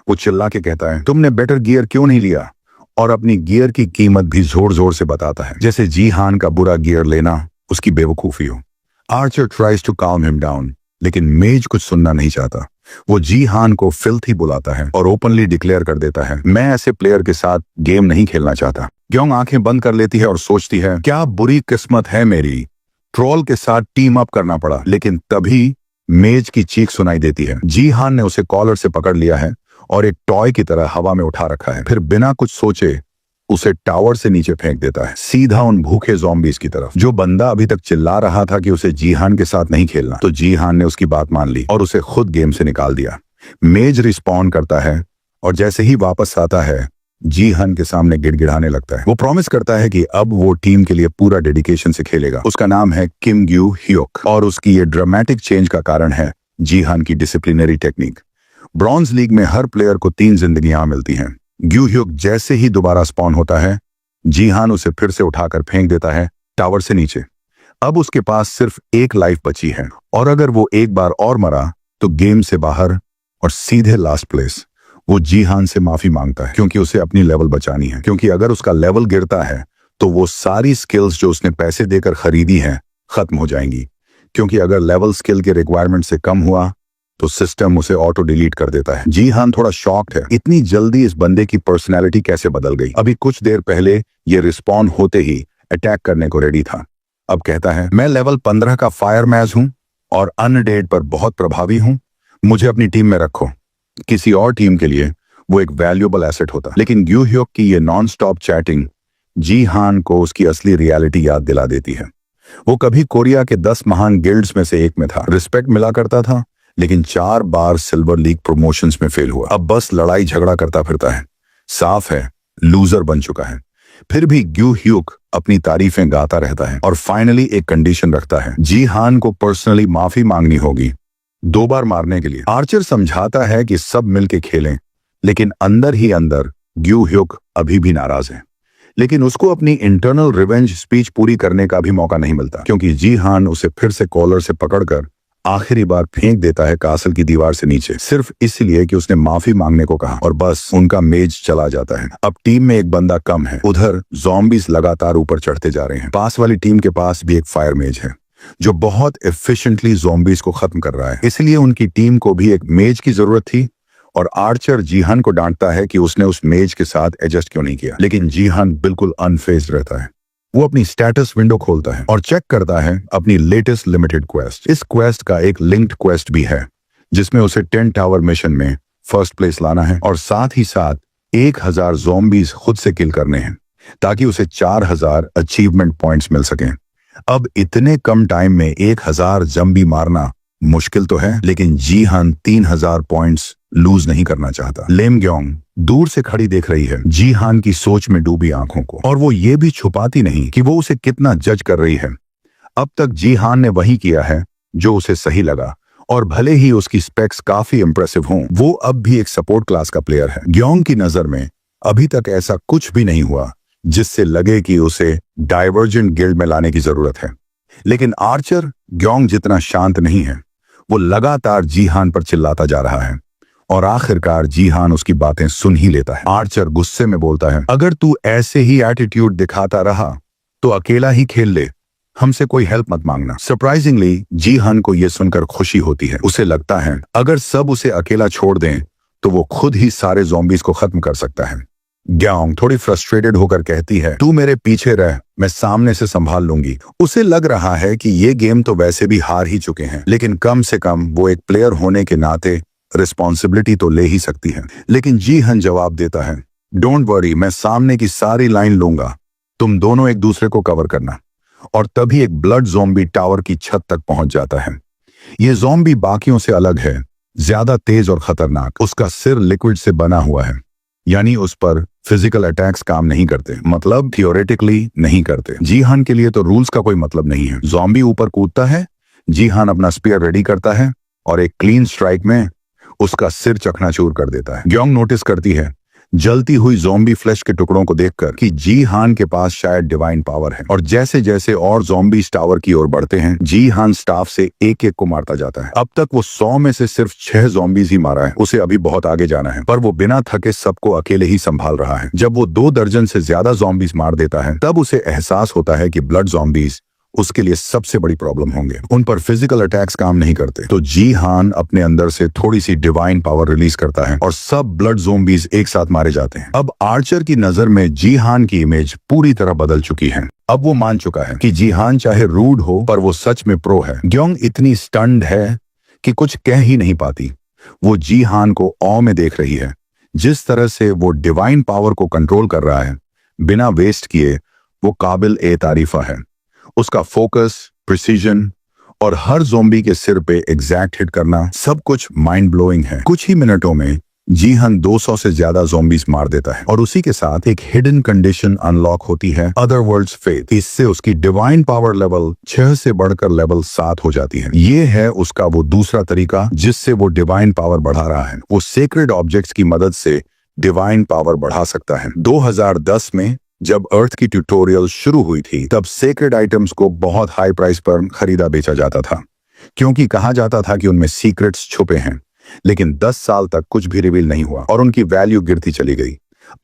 वो चिल्ला के कहता है, तुमने बेटर गियर क्यों नहीं लिया, और अपनी गियर की कीमत भी जोर जोर से बताता है, जैसे जी हान का बुरा गियर लेना उसकी बेवकूफी हो। आर्चर ट्राइज टू काम हिम डाउन, लेकिन मेज कुछ सुनना नहीं चाहता। वो जी हान को फिल्थी बुलाता है और ओपनली डिक्लेयर कर देता है, मैं ऐसे प्लेयर के साथ गेम नहीं खेलना चाहता। ग्योंग आंखें बंद कर लेती है और सोचती है, क्या बुरी किस्मत है मेरी, ट्रोल के साथ टीम अप करना पड़ा। लेकिन तभी मेज की चीख सुनाई देती है। जी हान ने उसे कॉलर से पकड़ लिया है और एक टॉय की तरह हवा में उठा रखा है, फिर बिना कुछ सोचे उसे टावर से नीचे फेंक देता है, सीधा उन भूखे ज़ॉम्बीज़ की तरफ। जो बंदा अभी तक चिल्ला रहा था कि उसे जी हान के साथ नहीं खेलना, तो जी हान ने उसकी बात मान ली और उसे खुद गेम से निकाल दिया। मेज रिस्पॉन्ड करता है और जैसे ही वापस आता है जी हान के सामने गिड़गिड़ाने लगता है। वो प्रॉमिस करता है कि अब वो टीम के लिए पूरा डेडिकेशन से खेलेगा। उसका नाम है किम ग्यू ह्योक और उसकी ये ड्रामेटिक चेंज का कारण है जी हान की डिसिप्लिनरी टेक्निक। ब्रॉन्ज लीग में हर प्लेयर को 3 जिंदगियां मिलती हैं। ग्यू ह्योक जैसे ही दोबारा स्पॉन होता है, जी हान उसे फिर से उठाकर फेंक देता है टावर से नीचे। अब उसके पास सिर्फ एक लाइफ बची है और अगर वो एक बार और मरा तो गेम से बाहर और सीधे लास्ट प्लेस। वो जी हान से माफी मांगता है क्योंकि उसे अपनी लेवल बचानी है, क्योंकि अगर उसका लेवल गिरता है तो वो सारी स्किल्स जो उसने पैसे देकर खरीदी हैं खत्म हो जाएंगी, क्योंकि अगर लेवल स्किल के रिक्वायरमेंट से कम हुआ तो सिस्टम उसे ऑटो डिलीट कर देता है। जी हान थोड़ा शॉक्ड है, इतनी जल्दी इस बंदे की पर्सनैलिटी कैसे बदल गई। अभी कुछ देर पहले ये रिस्पॉन्ड होते ही अटैक करने को रेडी था, अब कहता है, मैं लेवल 15 का फायर मैज हूं और अनडेड पर बहुत प्रभावी हूं, मुझे अपनी टीम में रखो। किसी और टीम के लिए वो एक वैल्यूएबल एसेट होता, लेकिन ग्यू ह्योक की ये नॉन स्टॉप चैटिंग जी हान को उसकी असली रियलिटी याद दिला देती है। वो कभी कोरिया के 10 महान गिल्ड्स में से एक में था, रिस्पेक्ट मिला करता था, लेकिन 4 बार सिल्वर लीग प्रमोशंस में फेल हुआ। अब बस लड़ाई झगड़ा करता फिरता है, साफ है लूजर बन चुका है। फिर भी ग्यू ह्यूक अपनी तारीफें गाता रहता है और फाइनली एक कंडीशन रखता है, जी हान को पर्सनली माफी मांगनी होगी 2 बार मारने के लिए। आर्चर समझाता है कि सब मिलके खेलें, लेकिन अंदर ही अंदर ग्यू ह्यूक अभी भी नाराज है। लेकिन उसको अपनी इंटरनल रिवेंज स्पीच पूरी करने का भी मौका नहीं मिलता, क्योंकि जी हान उसे फिर से कॉलर से पकड़कर आखिरी बार फेंक देता है कासल की दीवार से नीचे, सिर्फ इसलिए कि उसने माफी मांगने को कहा, और बस उनका मेज चला जाता है। अब टीम में एक बंदा कम है, उधर ज़ॉम्बीज़ लगातार ऊपर चढ़ते जा रहे हैं। पास वाली टीम के पास भी एक फायर मेज है जो बहुत एफिशिएंटली ज़ॉम्बीज़ को खत्म कर रहा है, इसलिए उनकी टीम को भी एक मेज की जरूरत थी। और आर्चर जीहान को डांटता है कि उसने उस मेज के साथ एडजस्ट क्यों नहीं किया, लेकिन जीहान बिल्कुल अनफेज्ड रहता है। वो अपनी स्टेटस विंडो खोलता है और चेक करता है अपनी लेटेस्ट लिमिटेड क्वेस्ट। इस क्वेस्ट का एक लिंक्ड क्वेस्ट भी है जिसमें उसे 10 टावर मिशन में फर्स्ट प्लेस लाना है और साथ ही साथ 1000 ज़ॉम्बीज़ खुद से किल करने हैं ताकि उसे 4000 अचीवमेंट पॉइंट्स मिल सकें। अब इतने कम टाइम में 1000 ज़ॉम्बी मारना मुश्किल तो है, लेकिन जीहान 3000 पॉइंट्स लूज नहीं करना चाहता। लेम ग्योंग दूर से खड़ी देख रही है जीहान की सोच में डूबी आंखों को, और वो ये भी छुपाती नहीं कि वो उसे कितना जज कर रही है। अब तक जीहान ने वही किया है जो उसे सही लगा, और भले ही उसकी स्पेक्स काफी इंप्रेसिव हों, वो अब भी एक सपोर्ट क्लास का प्लेयर है। ग्योंग की नजर में अभी तक ऐसा कुछ भी नहीं हुआ जिससे लगे कि उसे डाइवर्जेंट गिल्ड में लाने की जरूरत है। लेकिन आर्चर ग्योंग जितना शांत नहीं है, वो लगातार जीहान पर चिल्लाता जा रहा है और आखिरकार जीहान उसकी बातें सुन ही लेता है। आर्चर गुस्से में बोलता है, अगर तू ऐसे ही एटीट्यूड दिखाता रहा तो अकेला ही खेल ले, हमसे कोई हेल्प मत मांगना। सरप्राइजिंगली जीहान को यह सुनकर खुशी होती है। उसे लगता है अगर सब उसे अकेला छोड़ दें तो वो खुद ही सारे ज़ॉम्बीज़ को खत्म कर सकता है। ग्योंग थोड़ी फ्रस्ट्रेटेड होकर कहती है, तू मेरे पीछे रह, मैं सामने से संभाल लूंगी। उसे लग रहा है कि ये गेम तो वैसे भी हार ही चुके हैं, लेकिन कम से कम वो एक प्लेयर होने के नाते रिस्पॉन्सिबिलिटी तो ले ही सकती है। लेकिन जीहान जवाब देता है, डोंट वरी, मैं सामने की सारी लाइन लूंगा, तुम दोनों एक दूसरे को कवर करना। और तभी एक ब्लड ज़ॉम्बी टावर की छत तक पहुंच जाता है। ये ज़ॉम्बी बाकियों से अलग है, ज्यादा तेज और खतरनाक। उसका सिर लिक्विड से बना हुआ है, यानी उस पर फिजिकल अटैक्स काम नहीं करते, मतलब थियोरेटिकली नहीं करते। जीहान के लिए तो रूल्स का कोई मतलब नहीं है। ज़ॉम्बी ऊपर कूदता है, जीहान अपना स्पीयर रेडी करता है और एक क्लीन स्ट्राइक में उसका सिर चकनाचूर कर देता है। ग्योंग नोटिस करती है जलती हुई ज़ॉम्बी फ्लैश के टुकड़ों को देखकर कि जी हान के पास शायद डिवाइन पावर है। और जैसे जैसे और ज़ॉम्बीज टावर की ओर बढ़ते हैं, जी हान स्टाफ से एक एक को मारता जाता है। अब तक वो 100 में से सिर्फ 6 ज़ॉम्बीज ही मारा है। उसे अभी बहुत आगे जाना है, पर वो बिना थके सबको अकेले ही संभाल रहा है। जब वो 2 दर्जन से ज्यादा ज़ॉम्बीज मार देता है, तब उसे एहसास होता है कि ब्लड ज़ॉम्बीज उसके लिए सबसे बड़ी प्रॉब्लम होंगे। उन पर फिजिकल अटैक्स काम नहीं करते, तो जी हान अपने अंदर से थोड़ी सी डिवाइन पावर रिलीज करता है और सब ब्लड ज़ॉम्बीज एक साथ मारे जाते हैं। अब आर्चर की नजर में जी हान की इमेज पूरी तरह बदल चुकी है। अब वो मान चुका है कि जी हान चाहे रूड हो, पर वो सच में प्रो है। ग्योंग इतनी स्टन्ड है कि कुछ कह ही नहीं पाती। वो जी हान को ऑ में देख रही है। जिस तरह से वो डिवाइन पावर को कंट्रोल कर रहा है बिना वेस्ट किए, वो काबिल ए तारीफा है। उसका फोकस, प्रिसीजन और हर ज़ॉम्बी के सिर पे एग्जैक्ट हिट करना, सब कुछ माइंड ब्लोइंग है। कुछ ही मिनटों में जी हान 200 से ज्यादा ज़ॉम्बीज मार देता है और उसी के साथ एक हिडन कंडीशन अनलॉक होती है, अदरवर्ल्ड्स फेथ। इससे उसकी डिवाइन पावर लेवल 6 से बढ़कर लेवल 7 हो जाती है। ये है उसका वो दूसरा तरीका जिससे वो डिवाइन पावर बढ़ा रहा है। वो सेक्रेड ऑब्जेक्ट्स की मदद से डिवाइन पावर बढ़ा सकता है। 2010 में जब अर्थ की ट्यूटोरियल शुरू हुई थी, तब सेक्रेड आइटम्स को बहुत हाई प्राइस पर खरीदा बेचा जाता था, क्योंकि कहा जाता था कि उनमें सीक्रेट्स छुपे हैं। लेकिन 10 साल तक कुछ भी रिवील नहीं हुआ और उनकी वैल्यू गिरती चली गई।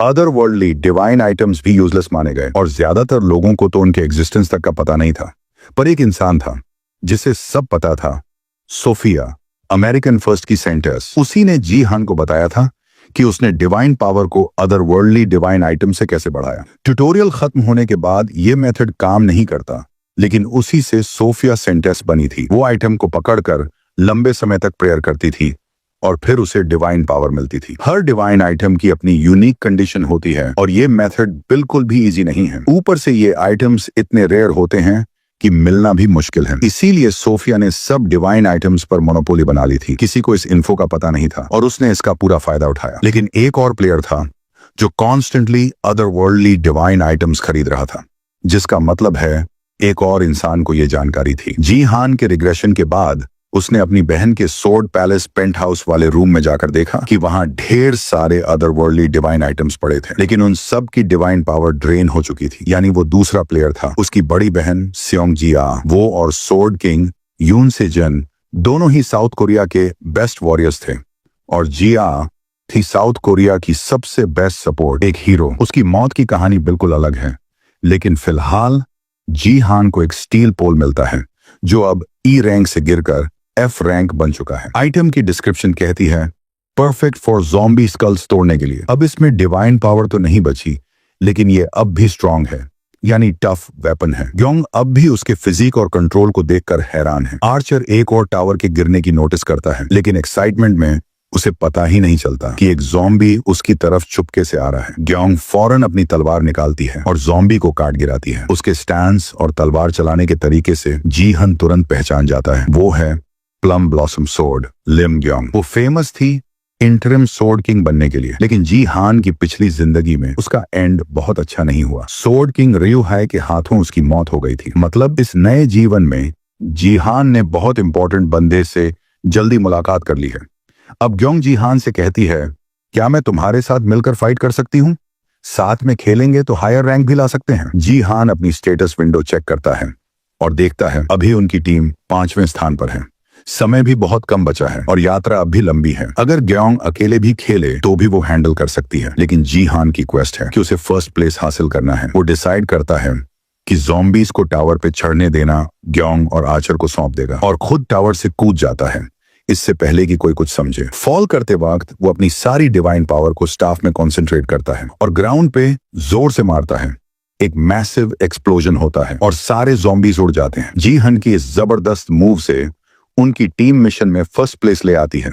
अदर वर्ल्डली डिवाइन आइटम्स भी यूजलेस माने गए और ज्यादातर लोगों को तो उनके एग्जिस्टेंस तक का पता नहीं था। पर एक इंसान था जिसे सब पता था, सोफिया, अमेरिकन फर्स्ट की सेंटर्स। उसी ने जी हान को बताया था कि उसने डिवाइन पावर को अदर वर्ल्डली डिवाइन आइटम से कैसे बढ़ाया। ट्यूटोरियल खत्म होने के बाद ये मेथड काम नहीं करता, लेकिन उसी से सोफिया सेंटेस बनी थी। वो आइटम को पकड़कर लंबे समय तक प्रेयर करती थी और फिर उसे डिवाइन पावर मिलती थी। हर डिवाइन आइटम की अपनी यूनिक कंडीशन होती है और ये मेथड बिल्कुल भी इजी नहीं है। ऊपर से ये आइटम्स इतने रेयर होते हैं कि मिलना भी मुश्किल है। इसीलिए सोफिया ने सब डिवाइन आइटम्स पर मोनोपोली बना ली थी। किसी को इस इन्फो का पता नहीं था और उसने इसका पूरा फायदा उठाया। लेकिन एक और प्लेयर था जो constantly other worldly divine items खरीद रहा था, जिसका मतलब है एक और इंसान को यह जानकारी थी। जी हान के रिग्रेशन के बाद उसने अपनी बहन के सोर्ड पैलेस पेंट हाउस वाले रूम में जाकर देखा कि वहां ढेर सारे अदर वर्ल्डली डिवाइन आइटम्स पड़े थे, लेकिन उन सब की डिवाइन पावर ड्रेन हो चुकी थी। यानी वो दूसरा प्लेयर था, उसकी बड़ी बहन स्योंग जिया। वो और सोर्ड किंग यून से जन दोनों ही साउथ कोरिया के बेस्ट वॉरियर्स थे और जिया थी साउथ कोरिया की सबसे बेस्ट सपोर्ट, एक हीरो। उसकी मौत की कहानी बिल्कुल अलग है, लेकिन फिलहाल जी हान को एक स्टील पोल मिलता है जो अब ई रैंक से गिरकर एफ रैंक बन चुका है। आइटम की डिस्क्रिप्शन कहती है परफेक्ट फॉर ज़ॉम्बी स्कल्स तोड़ने के लिए। अब इसमें डिवाइन पावर तो नहीं बची, लेकिन ये अब भी स्ट्रांग है, यानी टफ वेपन है। ग्योंग अब भी उसके फिजिक और कंट्रोल को देखकर हैरान है। आर्चर एक और टावर के गिरने की नोटिस करता है, लेकिन एक्साइटमेंट में उसे पता ही नहीं चलता कि एक ज़ॉम्बी उसकी तरफ चुपके से आ रहा है। ग्योंग फौरन अपनी तलवार निकालती है और ज़ॉम्बी को काट गिराती है। उसके स्टैंस और तलवार चलाने के तरीके से जी हान तुरंत पहचान जाता है, वो है प्लम ब्लॉसम सोर्ड लिम ग्योंग। वो फेमस थी इंटरिम सोर्ड किंग बनने के लिए, लेकिन जी हान की पिछली जिंदगी में उसका एंड बहुत अच्छा नहीं हुआ। सोर्ड किंग रियू हाई के हाथों उसकी मौत हो गई थी। मतलब इस नए जीवन में जी हान ने बहुत इंपॉर्टेंट बंदे से जल्दी मुलाकात कर ली है। अब ग्योंग जी हान से कहती है, क्या मैं तुम्हारे साथ मिलकर फाइट कर सकती हूँ? साथ में खेलेंगे तो हायर रैंक भी ला सकते हैं। जी हान अपनी स्टेटस विंडो चेक करता है और देखता है अभी उनकी टीम 5वें स्थान पर है। समय भी बहुत कम बचा है और यात्रा अब भी लंबी है। अगर ग्योंग अकेले भी खेले तो भी वो हैंडल कर सकती है, लेकिन जी हान की क्वेस्ट है कि उसे फर्स्ट प्लेस हासिल करना है। वो डिसाइड करता है कि ज़ॉम्बीज को टावर पे चढ़ने देना ग्योंग और आर्चर को सौंप देगा और खुद टावर से कूद जाता है, इससे पहले कि कोई कुछ समझे। फॉल करते वक्त वो अपनी सारी डिवाइन पावर को स्टाफ में कॉन्सेंट्रेट करता है और ग्राउंड पे जोर से मारता है। एक मैसिव एक्सप्लोजन होता है और सारे ज़ॉम्बीज उड़ जाते हैं। जी हान की इस जबरदस्त मूव से उनकी टीम मिशन में फर्स्ट प्लेस ले आती है।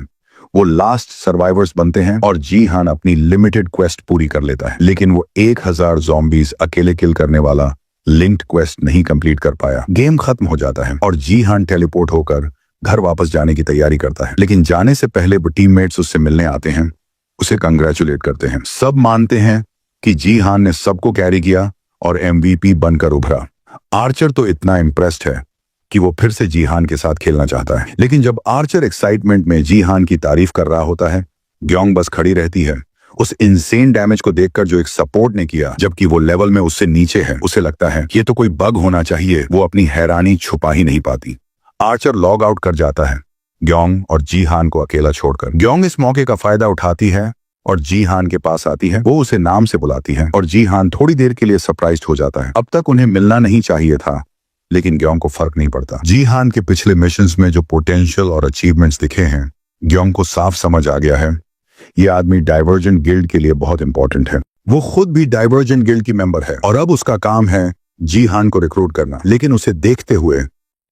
वो लास्ट सर्वाइवर्स बनते हैं और जी हान अपनी लिमिटेड क्वेस्ट पूरी कर लेता है, लेकिन वो 1000 ज़ॉम्बीज अकेले किल करने वाला लिंक्ड क्वेस्ट नहीं कंप्लीट कर पाया। गेम खत्म हो जाता है और जी हान टेलीपोर्ट होकर घर वापस जाने की तैयारी करता है, लेकिन जाने से पहले वो टीममेट्स उससे मिलने आते हैं, उसे कंग्रेचुलेट करते हैं। सब मानते हैं कि जी हान ने सबको कैरी किया और MVP बनकर उभरा। आर्चर तो इतना इम्प्रेस्ड है कि वो फिर से जी हान के साथ खेलना चाहता है, लेकिन जब आर्चर एक्साइटमेंट में जी हान की तारीफ कर रहा होता है, ग्योंग बस खड़ी रहती है। उस इंसेन डैमेज को देखकर जो एक सपोर्ट ने किया, जबकि वो लेवल में उससे नीचे है, उसे लगता है ये तो कोई बग होना चाहिए। वो अपनी हैरानी छुपा ही नहीं पाती। आर्चर लॉग आउट कर जाता है, ग्योंग और जीहान को अकेला छोड़कर। ग्योंग इस मौके का फायदा उठाती है और जीहान के पास आती है। वो उसे नाम से बुलाती है और जीहान थोड़ी देर के लिए सरप्राइज्ड हो जाता है। अब तक उन्हें मिलना नहीं चाहिए था, लेकिन ग्योंग को फर्क नहीं पड़ता। जीहान के पिछले मिशंस में जो पोटेंशियल और अचीवमेंट्स दिखे हैं, ग्योंग को साफ समझ आ गया है ये आदमी डाइवर्जेंट गिल्ड के लिए बहुत इंपॉर्टेंट है। वो खुद भी डाइवर्जेंट गिल्ड की मेंबर है और अब उसका काम है जीहान को रिक्रूट करना। लेकिन उसे देखते हुए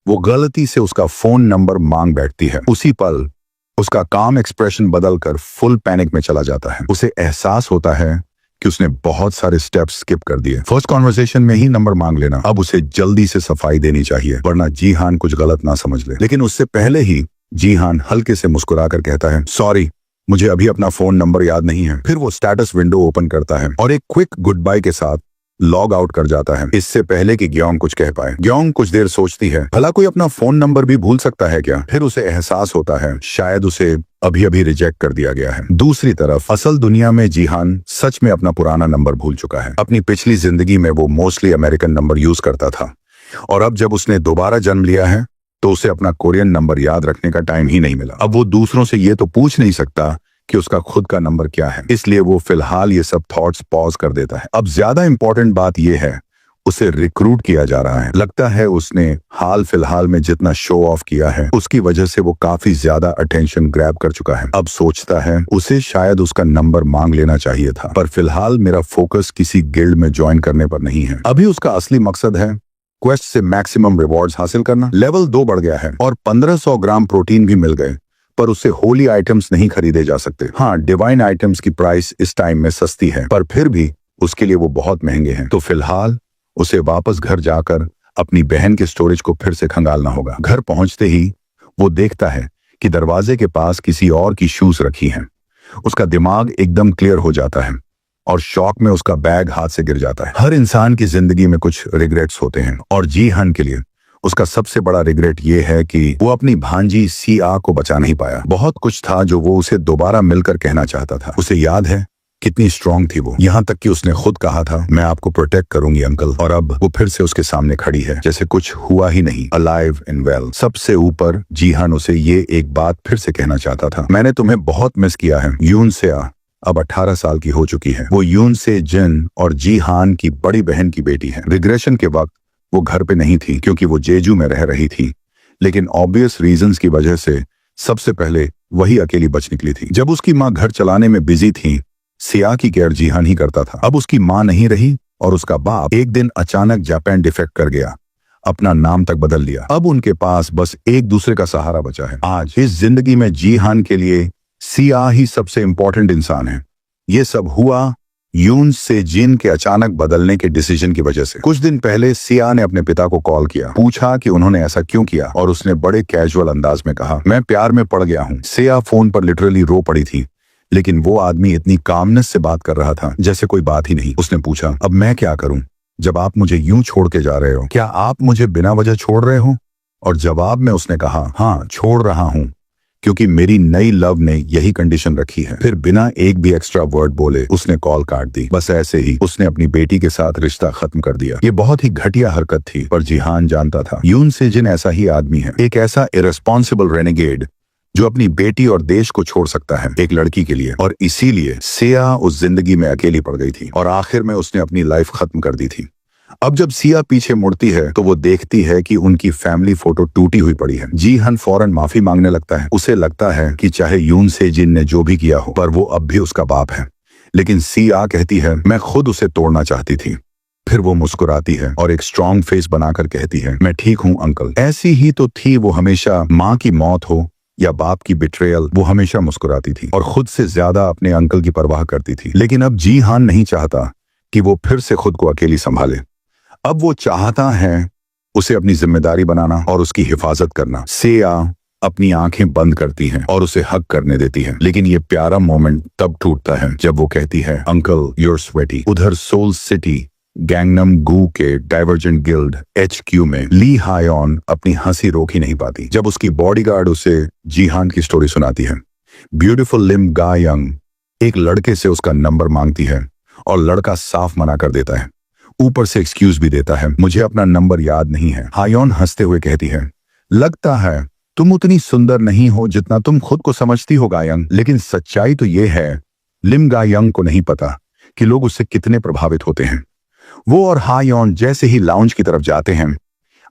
वो गलती से उसका फोन नंबर मांग बैठती है। उसी पल उसका काम एक्सप्रेशन बदलकर फुल पैनिक में चला जाता है। उसे एहसास होता है कि उसने बहुत सारे स्टेप्स स्किप कर दिए। फर्स्ट कॉन्वर्सेशन में ही नंबर मांग लेना। अब उसे जल्दी से सफाई देनी चाहिए वरना जीहान कुछ गलत ना समझ ले। लेकिन उससे पहले ही जीहान हल्के से मुस्कुराकर कहता है, सॉरी, मुझे अभी अपना फोन नंबर याद नहीं है। फिर वो स्टेटस विंडो ओपन करता है और एक क्विक गुड बाय के साथ लॉग आउट कर जाता है, इससे पहले कि ग्योंग कुछ कह पाए। ग्योंग कुछ देर सोचती है, भला कोई अपना फोन नंबर भी भूल सकता है क्या? फिर उसे एहसास होता है शायद उसे अभी अभी रिजेक्ट कर दिया गया है। दूसरी तरफ असल दुनिया में जीहान सच में अपना पुराना नंबर भूल चुका है। अपनी पिछली जिंदगी में वो मोस्टली अमेरिकन नंबर यूज करता था और अब जब उसने दोबारा जन्म लिया है तो उसे अपना कोरियन नंबर याद रखने का टाइम ही नहीं मिला। अब वो दूसरों से ये तो पूछ नहीं सकता कि उसका खुद का नंबर क्या है, इसलिए वो फिलहाल ये सब थॉट्स पॉज कर देता है। अब ज्यादा इंपॉर्टेंट बात ये है, उसे रिक्रूट किया जा रहा है। लगता है उसने हाल फिलहाल में जितना शो ऑफ किया है उसकी वजह से वो काफी ज्यादा अटेंशन ग्रैब कर चुका है। अब सोचता है उसे शायद उसका नंबर मांग लेना चाहिए था, पर फिलहाल मेरा फोकस किसी गिल्ड में ज्वाइन करने पर नहीं है। अभी उसका असली मकसद है क्वेस्ट से मैक्सिमम रिवॉर्ड्स हासिल करना। लेवल 2 बढ़ गया है और 1500 ग्राम प्रोटीन भी मिल गए, पर उससे होली आइटम्स नहीं खरीदे जा सकते। हाँ, डिवाइन आइटम्स की प्राइस इस टाइम में सस्ती है, पर फिर भी उसके लिए वो बहुत महंगे हैं। तो फिलहाल उसे वापस घर जाकर अपनी बहन के स्टोरेज को फिर से खंगालना होगा। घर पहुंचते ही वो देखता है कि दरवाजे के पास किसी और की शूज रखी हैं। उसका दिमाग एकदम क्लियर हो जाता है और शॉक में उसका बैग हाथ से गिर जाता है। हर इंसान की जिंदगी में कुछ रिग्रेट्स होते हैं और जीहान के लिए उसका सबसे बड़ा रिग्रेट ये है कि वो अपनी भांजी सीआ को बचा नहीं पाया। बहुत कुछ था जो वो उसे दोबारा मिलकर कहना चाहता था। उसे याद है कितनी स्ट्रांग थी वो, यहाँ तक कि उसने खुद कहा था, मैं आपको प्रोटेक्ट करूंगी अंकल। और अब वो फिर से उसके सामने खड़ी है जैसे कुछ हुआ ही नहीं, अलाइव एंड वेल। सबसे ऊपर जीहान उसे ये एक बात फिर से कहना चाहता था, मैंने तुम्हें बहुत मिस किया है। यून सेआ अब 18 साल की हो चुकी है। वो यून से जिन और जीहान की बड़ी बहन की बेटी है। रिग्रेशन के वक्त वो घर पे नहीं थी क्योंकि वो जेजू में रह रही थी, लेकिन ऑब्वियस रीजंस की वजह से सबसे पहले वही अकेली बच निकली थी। जब उसकी माँ घर चलाने में बिजी थी, सिया की केयर जीहान ही करता था। अब उसकी माँ नहीं रही और उसका बाप एक दिन अचानक जापान डिफेक्ट कर गया, अपना नाम तक बदल लिया। अब उनके पास बस एक दूसरे का सहारा बचा है। आज इस जिंदगी में जीहान के लिए सिया ही सबसे इंपॉर्टेंट इंसान है। ये सब हुआ यून से जिन के अचानक बदलने के डिसीजन की वजह से। कुछ दिन पहले सिया ने अपने पिता को कॉल किया, पूछा कि उन्होंने ऐसा क्यों किया, और उसने बड़े कैजुअल अंदाज में कहा, मैं प्यार में पड़ गया हूँ। सिया फोन पर लिटरली रो पड़ी थी, लेकिन वो आदमी इतनी कामनेस से बात कर रहा था जैसे कोई बात ही नहीं। उसने पूछा, अब मैं क्या करूं जब आप मुझे यूं छोड़ के जा रहे हो? क्या आप मुझे बिना वजह छोड़ रहे हो? और जवाब में उसने कहा, हाँ छोड़ रहा हूं, क्योंकि मेरी नई लव ने यही कंडीशन रखी है। फिर बिना एक भी एक्स्ट्रा वर्ड बोले उसने कॉल काट दी। बस ऐसे ही उसने अपनी बेटी के साथ रिश्ता खत्म कर दिया। ये बहुत ही घटिया हरकत थी, पर जीहान जानता था यून से जिन ऐसा ही आदमी है, एक ऐसा इरेस्पॉन्सिबल रेनेगेड जो अपनी बेटी और देश को छोड़ सकता है एक लड़की के लिए। और इसीलिए सिया उस जिंदगी में अकेली पड़ गई थी और आखिर में उसने अपनी लाइफ खत्म कर दी थी। अब जब सिया पीछे मुड़ती है तो वो देखती है कि उनकी फैमिली फोटो टूटी हुई पड़ी है। जीहान फौरन माफी मांगने लगता है। उसे लगता है कि चाहे यून से जिन ने जो भी किया हो, पर वो अब भी उसका बाप है। लेकिन सिया कहती है, मैं खुद उसे तोड़ना चाहती थी। फिर वो मुस्कुराती है और एक स्ट्रॉन्ग फेस बनाकर कहती है, मैं ठीक हूँ अंकल। ऐसी ही तो थी वो हमेशा, माँ की मौत हो या बाप की बिट्रेयल, वो हमेशा मुस्कुराती थी और खुद से ज्यादा अपने अंकल की परवाह करती थी। लेकिन अब जीहान नहीं चाहता कि वो फिर से खुद को अकेली संभाले। अब वो चाहता है उसे अपनी जिम्मेदारी बनाना और उसकी हिफाजत करना। सिया अपनी आंखें बंद करती है और उसे हक करने देती है। लेकिन ये प्यारा मोमेंट तब टूटता है जब वो कहती है, अंकल यूर स्वेटी। उधर सोल सिटी गैंगनम गू के डाइवर्जेंट गिल्ड HQ में ली हायोन अपनी हंसी रोक ही नहीं पाती जब उसकी बॉडीगार्ड उसे जीहान की स्टोरी सुनाती है। ब्यूटीफुल लिम गा यंग एक लड़के से उसका नंबर मांगती है और लड़का साफ मना कर देता है, ऊपर से एक्सक्यूज भी देता है, मुझे अपना नंबर याद नहीं है। हायोन हंसते हुए कहती है, लगता है तुम उतनी सुंदर नहीं हो जितना तुम खुद को समझती हो गायंग। लेकिन सच्चाई तो ये है, लिम गायंग को नहीं पता कि लोग उससे कितने प्रभावित होते हैं। वो और हायोन जैसे ही लाउंज की तरफ जाते हैं,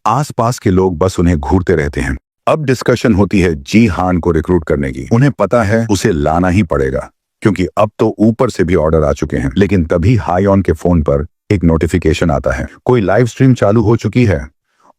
आसपास के लोग बस उन्हें घूरते रहते हैं। अब डिस्कशन होती है जी हान को रिक्रूट करने की। उन्हें पता है उसे लाना ही पड़ेगा क्योंकि अब तो ऊपर से भी ऑर्डर आ चुके हैं। लेकिन तभी हायोन के फोन पर एक नोटिफिकेशन आता है, कोई लाइव स्ट्रीम चालू हो चुकी है।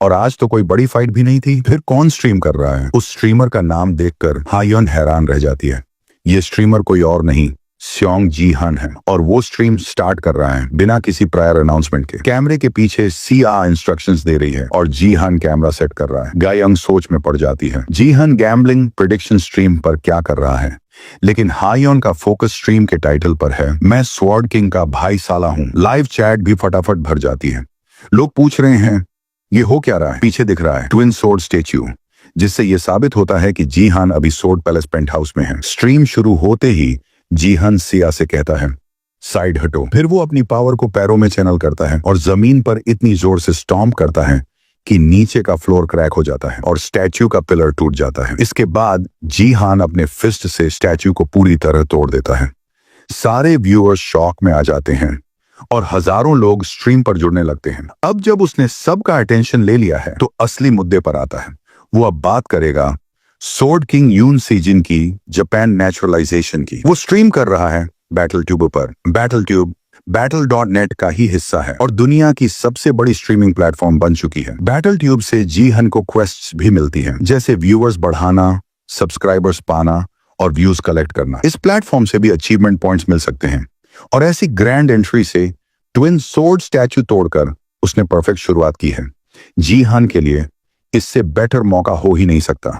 और आज तो कोई बड़ी फाइट भी नहीं थी, फिर कौन स्ट्रीम कर रहा है? उस स्ट्रीमर का नाम देखकर हायोन हैरान रह जाती है। ये स्ट्रीमर कोई और नहीं, स्योंग जी हान है और वो स्ट्रीम स्टार्ट कर रहा है बिना किसी प्रायर अनाउंसमेंट के। कैमरे के पीछे सिया इंस्ट्रक्शंस दे रही है और जी हान कैमरा सेट कर रहा है। गायंग सोच में पड़ जाती है, जी हान गैम्बलिंग प्रेडिक्शन स्ट्रीम पर क्या कर रहा है। लेकिन हायोन का फोकस स्ट्रीम के टाइटल पर है, मैं स्वॉर्ड किंग का भाई साला हूँ। लाइव चैट भी फटाफट भर जाती है। लोग पूछ रहे हैं ये हो क्या रहा है। पीछे दिख रहा है ट्विन सोर्ड स्टेच्यू, जिससे यह साबित होता है कि जी हान अभी सोर्ड पैलेस पेंट हाउस में है। स्ट्रीम शुरू होते ही जी हान सिया से कहता है साइड हटो। फिर वो अपनी पावर को पैरों में चैनल करता है और जमीन पर इतनी जोर से स्टॉम्प करता है कि नीचे का फ्लोर क्रैक हो जाता है और स्टैच्यू का पिलर टूट जाता है। इसके बाद जी हान अपने फिस्ट से स्टैच्यू को पूरी तरह तोड़ देता है। सारे व्यूअर्स शॉक में आ जाते हैं और हजारों लोग स्ट्रीम पर जुड़ने लगते हैं। अब जब उसने सबका अटेंशन ले लिया है तो असली मुद्दे पर आता है। वो अब बात करेगा सोर्ड किंग यून सीजिन की जापान नेचुरलाइजेशन की। वो स्ट्रीम कर रहा है बैटल ट्यूब पर। बैटल ट्यूब Battle.net का ही हिस्सा है और दुनिया की सबसे बड़ी स्ट्रीमिंग प्लेटफॉर्म बन चुकी है। बैटल ट्यूब से जी हान को क्वेस्ट्स भी मिलती हैं, जैसे व्यूअर्स बढ़ाना, सब्सक्राइबर्स पाना और व्यूज कलेक्ट करना। इस प्लेटफॉर्म से भी अचीवमेंट पॉइंट्स मिल सकते हैं और ऐसी ग्रैंड एंट्री से ट्विन सोर्ड स्टैच्यू तोड़कर उसने परफेक्ट शुरुआत की है। जी हान के लिए इससे बेटर मौका हो ही नहीं सकता।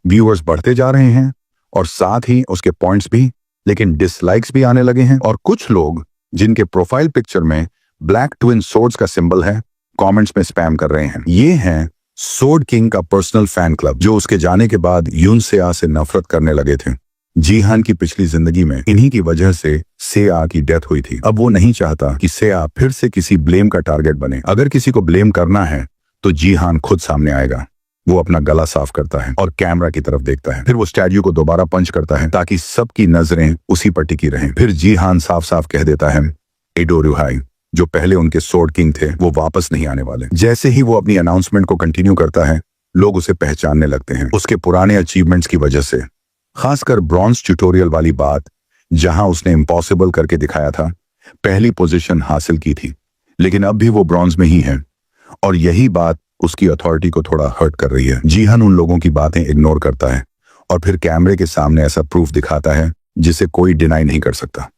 व्यूअर्स बढ़ते जा रहे हैं और साथ ही उसके पॉइंट्स भी, लेकिन डिसलाइक्स भी आने लगे हैं और कुछ लोग जिनके प्रोफाइल पिक्चर में ब्लैक ट्विन सोर्ड्स का सिंबल है, कमेंट्स में स्पैम कर रहे हैं। ये हैं सोर्ड किंग का पर्सनल फैन क्लब, जो उसके जाने के बाद यून सेआ से नफरत करने लगे थे। जी हान की पिछली जिंदगी में इन्हीं की वजह से सेआ की डेथ हुई थी। अब वो नहीं चाहता कि सेआ फिर से किसी ब्लेम का टारगेट बने। अगर किसी को ब्लेम करना है तो जी हान खुद सामने आएगा। वो अपना गला साफ करता है और कैमरा की तरफ देखता है। फिर वो स्टैच्यू को दोबारा पंच करता है ताकि सबकी नजरें उसी पर टिकी रहें। फिर जी हान साफ साफ कह देता है एडो रुहाई, जो पहले उनके सोर्ड किंग थे, वो वापस नहीं आने वाले। जैसे ही वो अपनी अनाउंसमेंट को कंटिन्यू करता है, लोग उसे पहचानने लगते हैं उसके पुराने अचीवमेंट्स की वजह से। खासकर ब्रॉन्ज ट्यूटोरियल वाली बात, जहां उसने इम्पॉसिबल करके दिखाया था, पहली पोजीशन हासिल की थी, लेकिन अब भी वो ब्रॉन्ज में ही है और यही बात उसकी अथॉरिटी को थोड़ा हर्ट कर रही है। जी हान उन लोगों की बातें इग्नोर करता है और फिर कैमरे के सामने ऐसा प्रूफ दिखाता है जिसे कोई डिनाई नहीं कर सकता।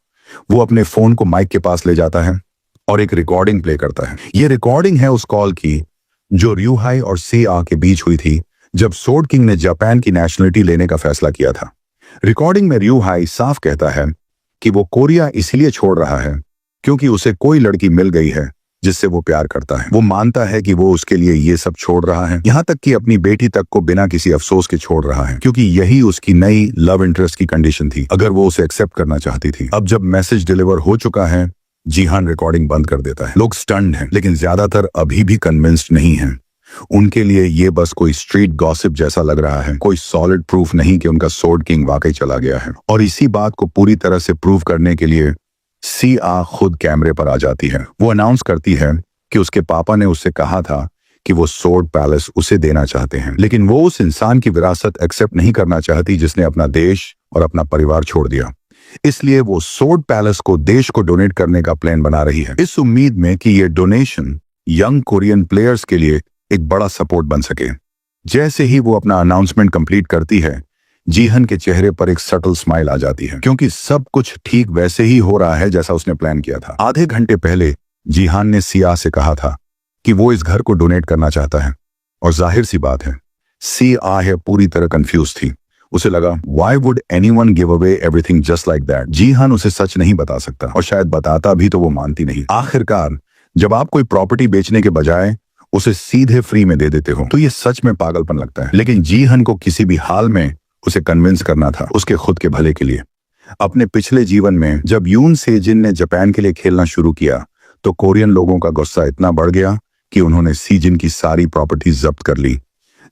वो अपने फोन को माइक के पास ले जाता है और एक रिकॉर्डिंग प्ले करता है। ये रिकॉर्डिंग है उस कॉल की जो र्यूहाई और सेआ के बीच हुई थी जब सोर्ड किंग ने जापान की नेशनलिटी लेने का फैसला किया था। रिकॉर्डिंग में र्यूहाई साफ कहता है कि वो कोरिया इसलिए छोड़ रहा है क्योंकि उसे कोई लड़की मिल गई है जिससे वो प्यार करता है। वो मानता है कि वो उसके लिए ये सब छोड़ रहा है, यहाँ तक कि अपनी बेटी तक को बिना किसी अफसोस के छोड़ रहा है, क्योंकि यही उसकी नई लव इंटरेस्ट की कंडीशन थी अगर वो उसे एक्सेप्ट करना चाहती थी। अब जब मैसेज डिलीवर हो चुका है, जी हान रिकॉर्डिंग बंद कर देता है। लोग स्टन्ड हैं, लेकिन ज्यादातर अभी भी कन्विंस्ड नहीं हैं। उनके लिए ये बस कोई स्ट्रीट गॉसिप जैसा लग रहा है, कोई सॉलिड प्रूफ नहीं कि उनका सोर्ड किंग वाकई चला गया है। और इसी बात को पूरी तरह से प्रूव करने के लिए सिया खुद कैमरे पर आ जाती है। वो अनाउंस करती है कि उसके पापा ने उससे कहा था कि वो सोर्ड पैलेस उसे देना चाहते हैं, लेकिन वो उस इंसान की विरासत एक्सेप्ट नहीं करना चाहती जिसने अपना देश और अपना परिवार छोड़ दिया। इसलिए वो सोर्ड पैलेस को देश को डोनेट करने का प्लान बना रही है, इस उम्मीद में कि ये डोनेशन यंग कोरियन प्लेयर्स के लिए एक बड़ा सपोर्ट बन सके। जैसे ही वो अपना अनाउंसमेंट कंप्लीट करती है, जी हान के चेहरे पर एक सटल स्माइल आ जाती है, क्योंकि सब कुछ ठीक वैसे ही हो रहा है जैसा उसने प्लान किया था। आधे घंटे पहले जी हान ने सिया से कहा था कि वो इस घर को डोनेट करना चाहता है और जाहिर सी बात है सिया है पूरी तरह कंफ्यूज थी। उसे लगा why would anyone give away everything just like that. Ji Han उसे सच नहीं बता सकता और शायद बताता भी तो वो मानती नहीं। आखिरकार जब आप कोई प्रॉपर्टी बेचने के बजाय उसे सीधे फ्री में दे देते हो तो ये सच में पागलपन लगता है। लेकिन जी हान को किसी भी हाल में उसे कन्विंस करना था उसके खुद के भले के लिए। अपने पिछले जीवन में जब यून सेजिन ने जापान के लिए खेलना शुरू किया तो कोरियन लोगों का गुस्सा इतना बढ़ गया कि उन्होंने सीजिन की सारी प्रॉपर्टीज जब्त कर ली,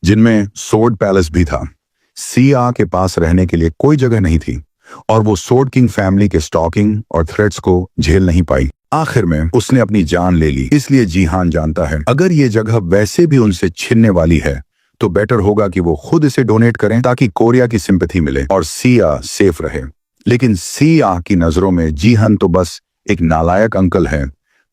जिनमें सोर्ड पैलेस भी था। सीआ के पास रहने के लिए कोई जगह नहीं थी और वो सोर्ड किंग फैमिली के स्टॉकिंग और थ्रेट्स को झेल नहीं पाई। आखिर में उसने अपनी जान ले ली। इसलिए जीहान जानता है अगर ये जगह वैसे भी उनसे छिनने वाली है तो बेटर होगा कि वो खुद इसे डोनेट करें ताकि कोरिया की सिंपैथी मिले और सीआ सेफ रहे। लेकिन सीआ की नजरों में जीहान तो बस एक नालायक अंकल है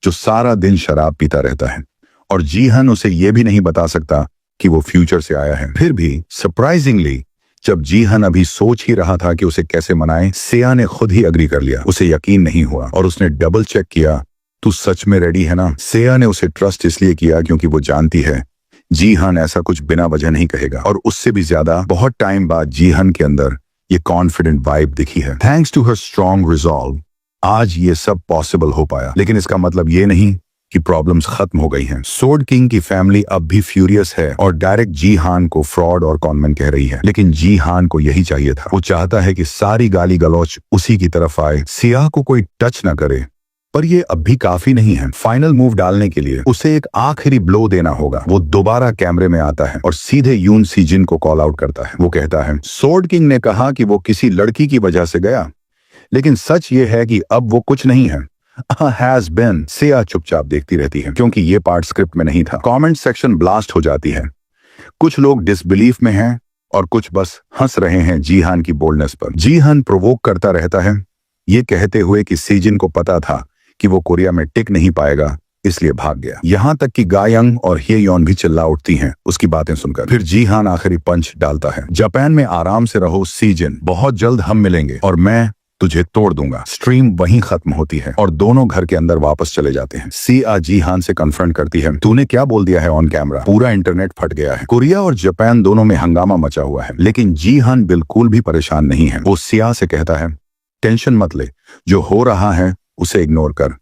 जो सारा दिन शराब पीता रहता है और जीहान उसे ये भी नहीं बता सकता कि वो फ्यूचर से आया है। फिर भी सरप्राइजिंगली जब जीहान अभी सोच ही रहा था कि उसे कैसे मनाए, सेया ने खुद ही अग्री कर लिया। उसे यकीन नहीं हुआ और उसने डबल चेक किया, तू सच में रेडी है ना? सेया ने उसे ट्रस्ट इसलिए किया क्योंकि वो जानती है जीहान ऐसा कुछ बिना वजह नहीं कहेगा और उससे भी ज्यादा बहुत टाइम बाद जीहान के अंदर ये कॉन्फिडेंट वाइब दिखी है। Thanks to her strong resolve आज ये सब पॉसिबल हो पाया। लेकिन इसका मतलब ये नहीं कि प्रॉब्लम्स खत्म हो गई हैं। सोर्ड किंग की फैमिली अब भी फ्यूरियस है और डायरेक्ट जीहान को फ्रॉड और कॉनमैन कह रही है। लेकिन जीहान को यही चाहिए था। वो चाहता है कि सारी गाली गलौच उसी की तरफ आए, सिया को कोई टच ना करे। पर ये अब भी काफी नहीं है। फाइनल मूव डालने के लिए उसे एक आखिरी ब्लो देना होगा। वो दोबारा कैमरे में आता है और सीधे यून सीजिन को कॉल आउट करता है। वो कहता है सोर्ड किंग ने कहा कि वो किसी लड़की की वजह से गया, लेकिन सच ये है कि अब वो कुछ नहीं है। Has been. सेया चुपचाप देखती रहती है क्योंकि ये पार्ट स्क्रिप्ट में नहीं था। कमेंट सेक्शन ब्लास्ट हो जाती है। कुछ लोग डिसबिलीफ में हैं और कुछ बस हंस रहे हैं जीहान की बोल्डनेस पर। जीहान प्रोवोक करता रहता है, ये कहते हुए कि सीजिन को पता था कि वो कोरिया में टिक नहीं पाएगा, इसलिए भाग गया। यहाँ तक कि गायंग और हेयोन भी चिल्ला उठती हैं उसकी बातें सुनकर। फिर जीहान आखिरी पंच डालता है, जापान में आराम से रहो सीजिन, बहुत जल्द हम मिलेंगे और मैं तुझे तोड़ दूंगा। स्ट्रीम वहीं खत्म होती है और दोनों घर के अंदर वापस चले जाते हैं। सीआ जीहान से कन्फ्रंट करती है, तूने क्या बोल दिया है ऑन कैमरा? पूरा इंटरनेट फट गया है। कोरिया और जापान दोनों में हंगामा मचा हुआ है। लेकिन जीहान बिल्कुल भी परेशान नहीं है। वो सिया से कहता है टेंशन मत ले, जो हो रहा है उसे इग्नोर कर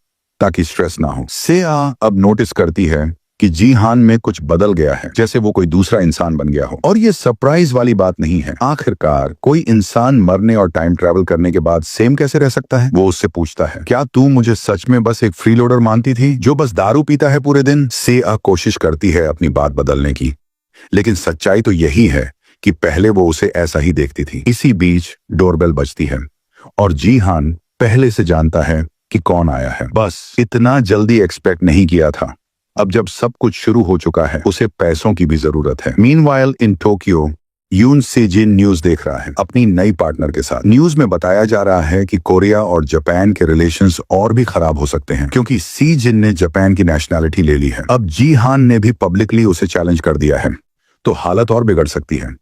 ताकि स्ट्रेस ना हो। सिया अब नोटिस करती है कि जीहान में कुछ बदल गया है, जैसे वो कोई दूसरा इंसान बन गया हो। और ये सरप्राइज वाली बात नहीं है। आखिरकार कोई इंसान मरने और टाइम ट्रैवल करने के बाद सेम कैसे रह सकता है? वो उससे पूछता है, क्या तू मुझे सच में बस एक फ्रीलोडर मानती थी जो बस दारू पीता है पूरे दिन? सेया कोशिश करती है अपनी बात बदलने की, लेकिन सच्चाई तो यही है कि पहले वो उसे ऐसा ही देखती थी। इसी बीच डोरबेल बजती है और जीहान पहले से जानता है कि कौन आया है। बस इतना जल्दी एक्सपेक्ट नहीं किया था। अब जब सब कुछ शुरू हो चुका है उसे पैसों की भी जरूरत है। मीनवाइल इन टोक्यो यून सेजिन न्यूज देख रहा है अपनी नई पार्टनर के साथ। न्यूज में बताया जा रहा है कि कोरिया और जापान के रिलेशंस और भी खराब हो सकते हैं क्योंकि सीजिन ने जापान की नेशनैलिटी ले ली है। अब जीहान ने भी पब्लिकली उसे चैलेंज कर दिया है, तो हालत और बिगड़ सकती है।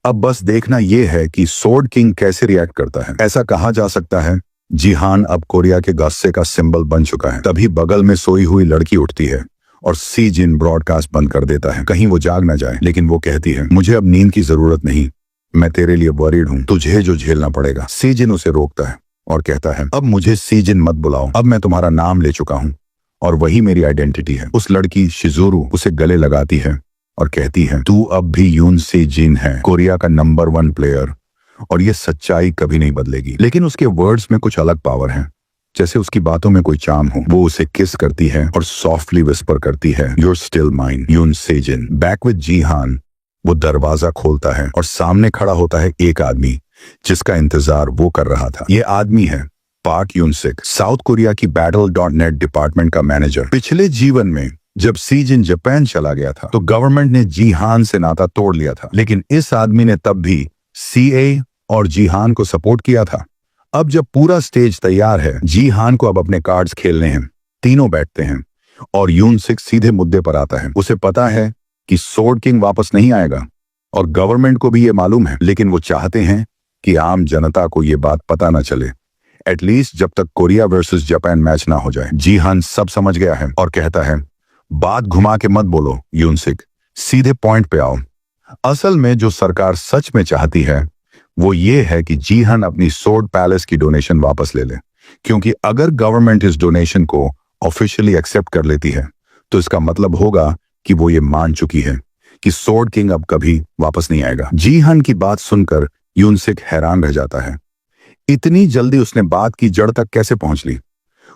अब बस देखना यह है कि सोर्ड किंग कैसे रिएक्ट करता है। ऐसा कहा जा सकता है जीहान अब कोरिया के गुस्से का सिंबल बन चुका है। तभी बगल में सोई हुई लड़की उठती है और सीजिन ब्रॉडकास्ट बंद कर देता है, कहीं वो जाग ना जाए। लेकिन वो कहती है मुझे अब नींद की जरूरत नहीं, मैं तेरे लिए वरीड हूँ, तुझे जो झेलना पड़ेगा। सीजिन उसे रोकता है और कहता है अब मुझे सीजिन मत बुलाओ, अब मैं तुम्हारा नाम ले चुका हूँ और वही मेरी आइडेंटिटी है। उस लड़की शिजुरू उसे गले लगाती है और कहती है तू अब भी यून सेजिन है, कोरिया का नंबर 1 प्लेयर, और ये सच्चाई कभी नहीं बदलेगी। लेकिन उसके वर्ड्स में कुछ अलग पावर है, जैसे उसकी बातों में कोई चार्म हो। वो उसे किस करती है और सॉफ्टली विस्पर करती है यूर स्टिल माइन यून सेजिन। बैक विद जीहान वो दरवाजा खोलता है और सामने खड़ा होता है एक आदमी जिसका इंतजार वो कर रहा था। ये आदमी है पार्क यूनसिक, साउथ कोरिया की Battle.net डिपार्टमेंट का मैनेजर। पिछले जीवन में जब सीजिन जापान चला गया था तो गवर्नमेंट ने जीहान से नाता तोड़ लिया था, लेकिन इस आदमी ने तब भी सीए और जीहान को सपोर्ट किया था। अब जब पूरा स्टेज तैयार है, जीहान को अब अपने कार्ड्स खेलने हैं। तीनों बैठते हैं और यूनसिक सीधे मुद्दे पर आता है। उसे पता है कि सोर्ड किंग वापस नहीं आएगा और गवर्नमेंट को भी ये मालूम है, लेकिन वो चाहते हैं कि आम जनता को ये बात पता ना चले, एटलीस्ट जब तक कोरिया वर्सेस जापान मैच ना हो जाए। जीहान सब समझ गया है और कहता है बात घुमा के मत बोलो यूनसिक, सीधे पॉइंट पे आओ। असल में जो सरकार सच में चाहती है वो ये है कि जीहान अपनी सोर्ड पैलेस की डोनेशन वापस ले ले, क्योंकि अगर गवर्नमेंट इस डोनेशन को ऑफिशियली एक्सेप्ट कर लेती है तो इसका मतलब होगा कि वो ये मान चुकी है कि सोर्ड किंग अब कभी वापस नहीं आएगा। जीहान की बात सुनकर यूनसिक हैरान रह जाता है। इतनी जल्दी उसने बात की जड़ तक कैसे पहुंच ली?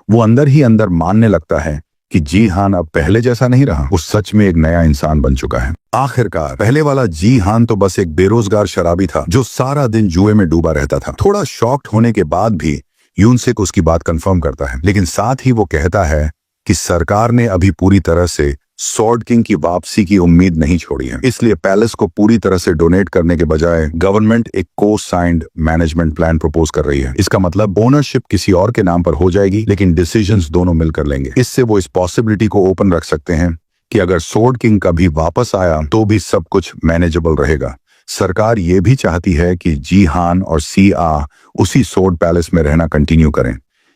वो अंदर ही अंदर मानने लगता है कि जीहान अब पहले जैसा नहीं रहा, वो सच में एक नया इंसान बन चुका है। आखिरकार पहले वाला जीहान तो बस एक बेरोजगार शराबी था जो सारा दिन जुए में डूबा रहता था। थोड़ा शॉक्ड होने के बाद भी यूनसेक उसकी बात कंफर्म करता है, लेकिन साथ ही वो कहता है कि सरकार ने अभी पूरी तरह से स्वॉर्ड किंग की वापसी की उम्मीद नहीं छोड़ी है, इसलिए पैलेस को पूरी तरह से डोनेट करने के बजाय गवर्नमेंट एक को साइंड मैनेजमेंट प्लान प्रपोज कर रही है। इसका मतलब ओनरशिप किसी और के नाम पर हो जाएगी, लेकिन डिसीजंस दोनों मिलकर लेंगे। इससे वो इस पॉसिबिलिटी को ओपन रख सकते हैं कि अगर स्वॉर्ड किंग कभी वापस आया तो भी सब कुछ मैनेजेबल रहेगा। सरकार ये भी चाहती है कि जीहान और सीआ उसी स्वॉर्ड पैलेस में रहना कंटिन्यू करें,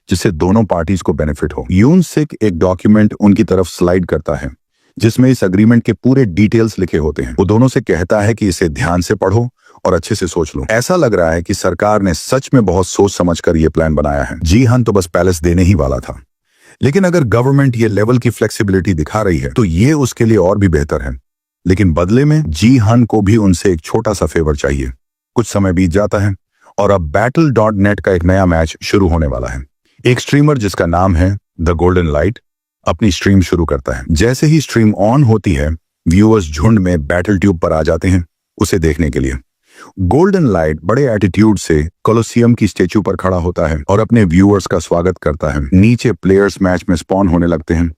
जिससे दोनों पार्टीज को बेनिफिट हो। यूनसेक एक डॉक्यूमेंट उनकी तरफ स्लाइड करता है जिसमें इस अग्रीमेंट के पूरे डिटेल्स लिखे होते हैं। वो दोनों से कहता है कि इसे ध्यान से पढ़ो और अच्छे से सोच लो। ऐसा लग रहा है कि सरकार ने सच में बहुत सोच समझकर ये प्लान बनाया है। जीहान तो बस पैलेस देने ही वाला था, लेकिन अगर गवर्नमेंट ये लेवल की फ्लेक्सिबिलिटी दिखा रही है तो ये उसके लिए और भी बेहतर है। लेकिन बदले में जीहान को भी उनसे एक छोटा सा फेवर चाहिए। कुछ समय बीत जाता है और अब Battle.net का एक नया मैच शुरू होने वाला है। एक स्ट्रीमर जिसका नाम है द गोल्डन लाइट अपनी स्ट्रीम शुरू करता है। जैसे ही स्ट्रीम ऑन होती है, व्यूअर्स झुंड में बैटल ट्यूब पर आ जाते हैं उसे देखने के लिए। गोल्डन लाइट बड़े एटीट्यूड से कोलोसियम की स्टेच्यू पर खड़ा होता है और अपने व्यूअर्स का स्वागत करता है। नीचे प्लेयर्स मैच में स्पॉन होने लगते हैं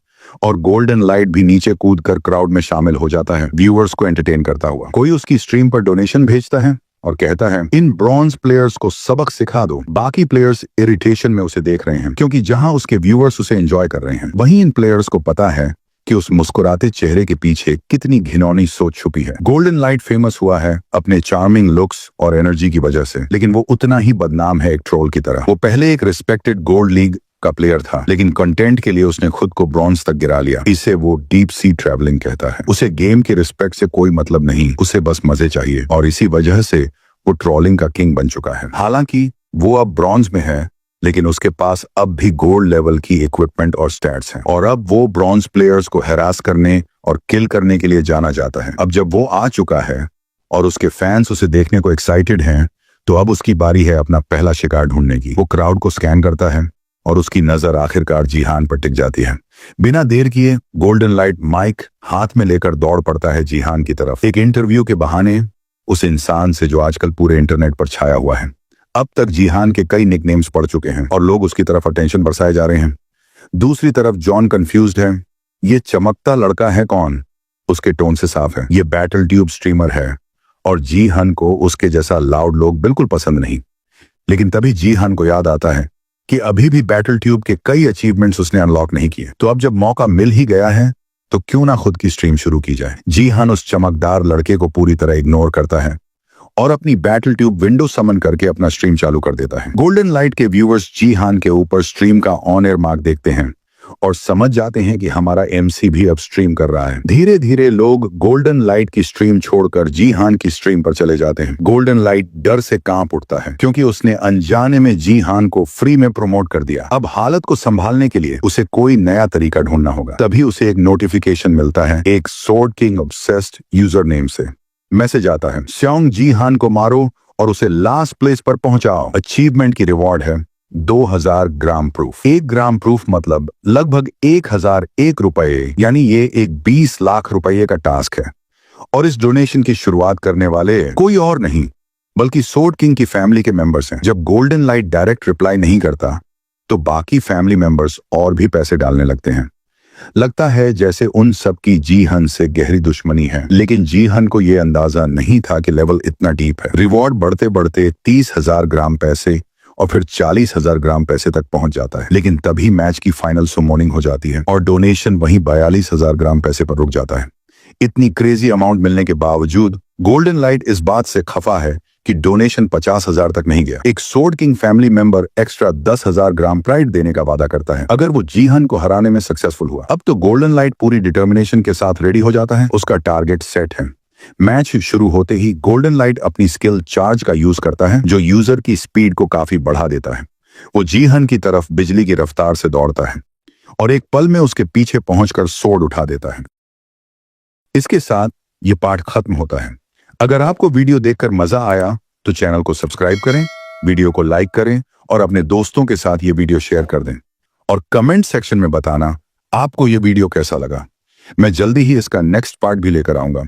और गोल्डन लाइट भी नीचे कूदकर क्राउड में शामिल हो जाता है, व्यूअर्स को एंटरटेन करता हुआ। कोई उसकी स्ट्रीम पर डोनेशन भेजता है और कहता है इन ब्रॉन्ज प्लेयर्स को सबक सिखा दो। बाकी प्लेयर्स इरिटेशन में उसे देख रहे हैं क्योंकि जहां उसके व्यूअर्स उसे एंजॉय कर रहे हैं, वहीं इन प्लेयर्स को पता है कि उस मुस्कुराते चेहरे के पीछे कितनी घिनौनी सोच छुपी है। गोल्डन लाइट फेमस हुआ है अपने चार्मिंग लुक्स और एनर्जी की वजह से, लेकिन वो उतना ही बदनाम है एक ट्रोल की तरह। वो पहले एक रिस्पेक्टेड गोल्ड लीग का प्लेयर था, लेकिन कंटेंट के लिए उसने खुद को ब्रॉन्ज तक गिरा लिया। इसे वो डीप सी ट्रैवलिंग कहता है। उसे गेम की रिस्पेक्ट से कोई मतलब नहीं, उसे बस मजे चाहिए, और इसी वजह से वो ट्रोलिंग का किंग बन चुका है। हालांकि वो अब ब्रॉन्ज में है, लेकिन उसके पास अब भी गोल्ड लेवल की इक्विपमेंट और स्टैट्स हैं, और अब वो ब्रॉन्ज प्लेयर्स को हैरास करने और किल करने के लिए जाना जाता है। अब जब वो आ चुका है और उसके फैंस उसे देखने को एक्साइटेड हैं, तो अब उसकी बारी है अपना पहला शिकार ढूंढने की। वो क्राउड को स्कैन करता है और उसकी नजर आखिरकार जीहान पर टिक जाती है। बिना देर किए गोल्डन लाइट माइक हाथ में लेकर दौड़ पड़ता है जीहान की तरफ, एक इंटरव्यू के बहाने उस इंसान से जो आजकल पूरे इंटरनेट पर छाया हुआ है। अब तक जीहान के कई निकनेम्स पड़ चुके हैं और लोग उसकी तरफ अटेंशन बरसाए जा रहे हैं। दूसरी तरफ जॉन कंफ्यूज्ड है, ये चमकता लड़का है कौन? उसके टोन से साफ है ये बैटल ट्यूब स्ट्रीमर है, और जीहान को उसके जैसा लाउड लोग बिल्कुल पसंद नहीं। लेकिन तभी जीहान को याद आता है कि अभी भी बैटल ट्यूब के कई अचीवमेंट्स उसने अनलॉक नहीं किए, तो अब जब मौका मिल ही गया है तो क्यों ना खुद की स्ट्रीम शुरू की जाए। जीहान उस चमकदार लड़के को पूरी तरह इग्नोर करता है और अपनी बैटल ट्यूब विंडो समन करके अपना स्ट्रीम चालू कर देता है। गोल्डन लाइट के व्यूअर्स जीहान के ऊपर स्ट्रीम का ऑन एयर मार्क देखते हैं और समझ जाते हैं कि हमारा एमसी भी अब स्ट्रीम कर रहा है। धीरे धीरे लोग गोल्डन लाइट की स्ट्रीम छोड़कर जीहान की स्ट्रीम पर चले जाते हैं। गोल्डन लाइट डर से कांप उठता है क्योंकि उसने अनजाने में जीहान को फ्री में प्रमोट कर दिया। अब हालत को संभालने के लिए उसे कोई नया तरीका ढूंढना होगा। तभी उसे एक नोटिफिकेशन मिलता है एक sword king obsessed user name से। मैसेज आता है, स्योंग जीहान को मारो और उसे लास्ट प्लेस पर पहुंचाओ। अचीवमेंट की रिवॉर्ड है 2000 ग्राम प्रूफ। 1 ग्राम प्रूफ मतलब लगभग 1001 रुपए, यानी ये एक 20 लाख रुपए का टास्क है। और इस डोनेशन की शुरुआत करने वाले कोई और नहीं बल्कि स्वॉर्ड किंग की फैमिली के मेंबर्स हैं। जब गोल्डन लाइट डायरेक्ट रिप्लाई नहीं करता तो बाकी फैमिली मेंबर्स और भी पैसे डालने लगते हैं। लगता है जैसे उन सब की जीहन से गहरी दुश्मनी है, लेकिन जीहन को यह अंदाजा नहीं था कि लेवल इतना डीप है। रिवॉर्ड बढ़ते बढ़ते 30,000 ग्राम पैसे और फिर 40,000 ग्राम पैसे तक पहुंच जाता है। लेकिन तभी मैच की फाइनल सुमोनिंग हो जाती है और डोनेशन वहीं 42,000 ग्राम पैसे पर रुक जाता है। इतनी क्रेजी अमाउंट मिलने के बावजूद गोल्डन लाइट इस बात से खफा है कि डोनेशन 50,000 तक नहीं गया। एक sword king family member extra 10,000 ग्राम प्राइड देने का वादा करता है अगर वो जीहन को हराने में सक्सेसफुल हुआ। अब तो गोल्डन लाइट पूरी डिटर्मिनेशन के साथ रेडी हो जाता है। उसका टारगेट सेट है। मैच शुरू होते ही गोल्डन लाइट अपनी स्किल चार्ज का यूज करता है जो यूजर की स्पीड को काफी बढ़ा देता है। वो जीहन की तरफ बिजली की रफ्तार से दौड़ता है और एक पल में उसके पीछे पहुंचकर सोर्ड उठा देता है। इसके साथ ये पार्ट खत्म होता है। अगर आपको वीडियो देखकर मजा आया तो चैनल को सब्सक्राइब करें वीडियो को लाइक करें और अपने दोस्तों के साथ ये वीडियो शेयर कर दें और कमेंट सेक्शन में बताना आपको ये वीडियो कैसा लगा। मैं जल्दी ही इसका नेक्स्ट पार्ट भी लेकर आऊंगा।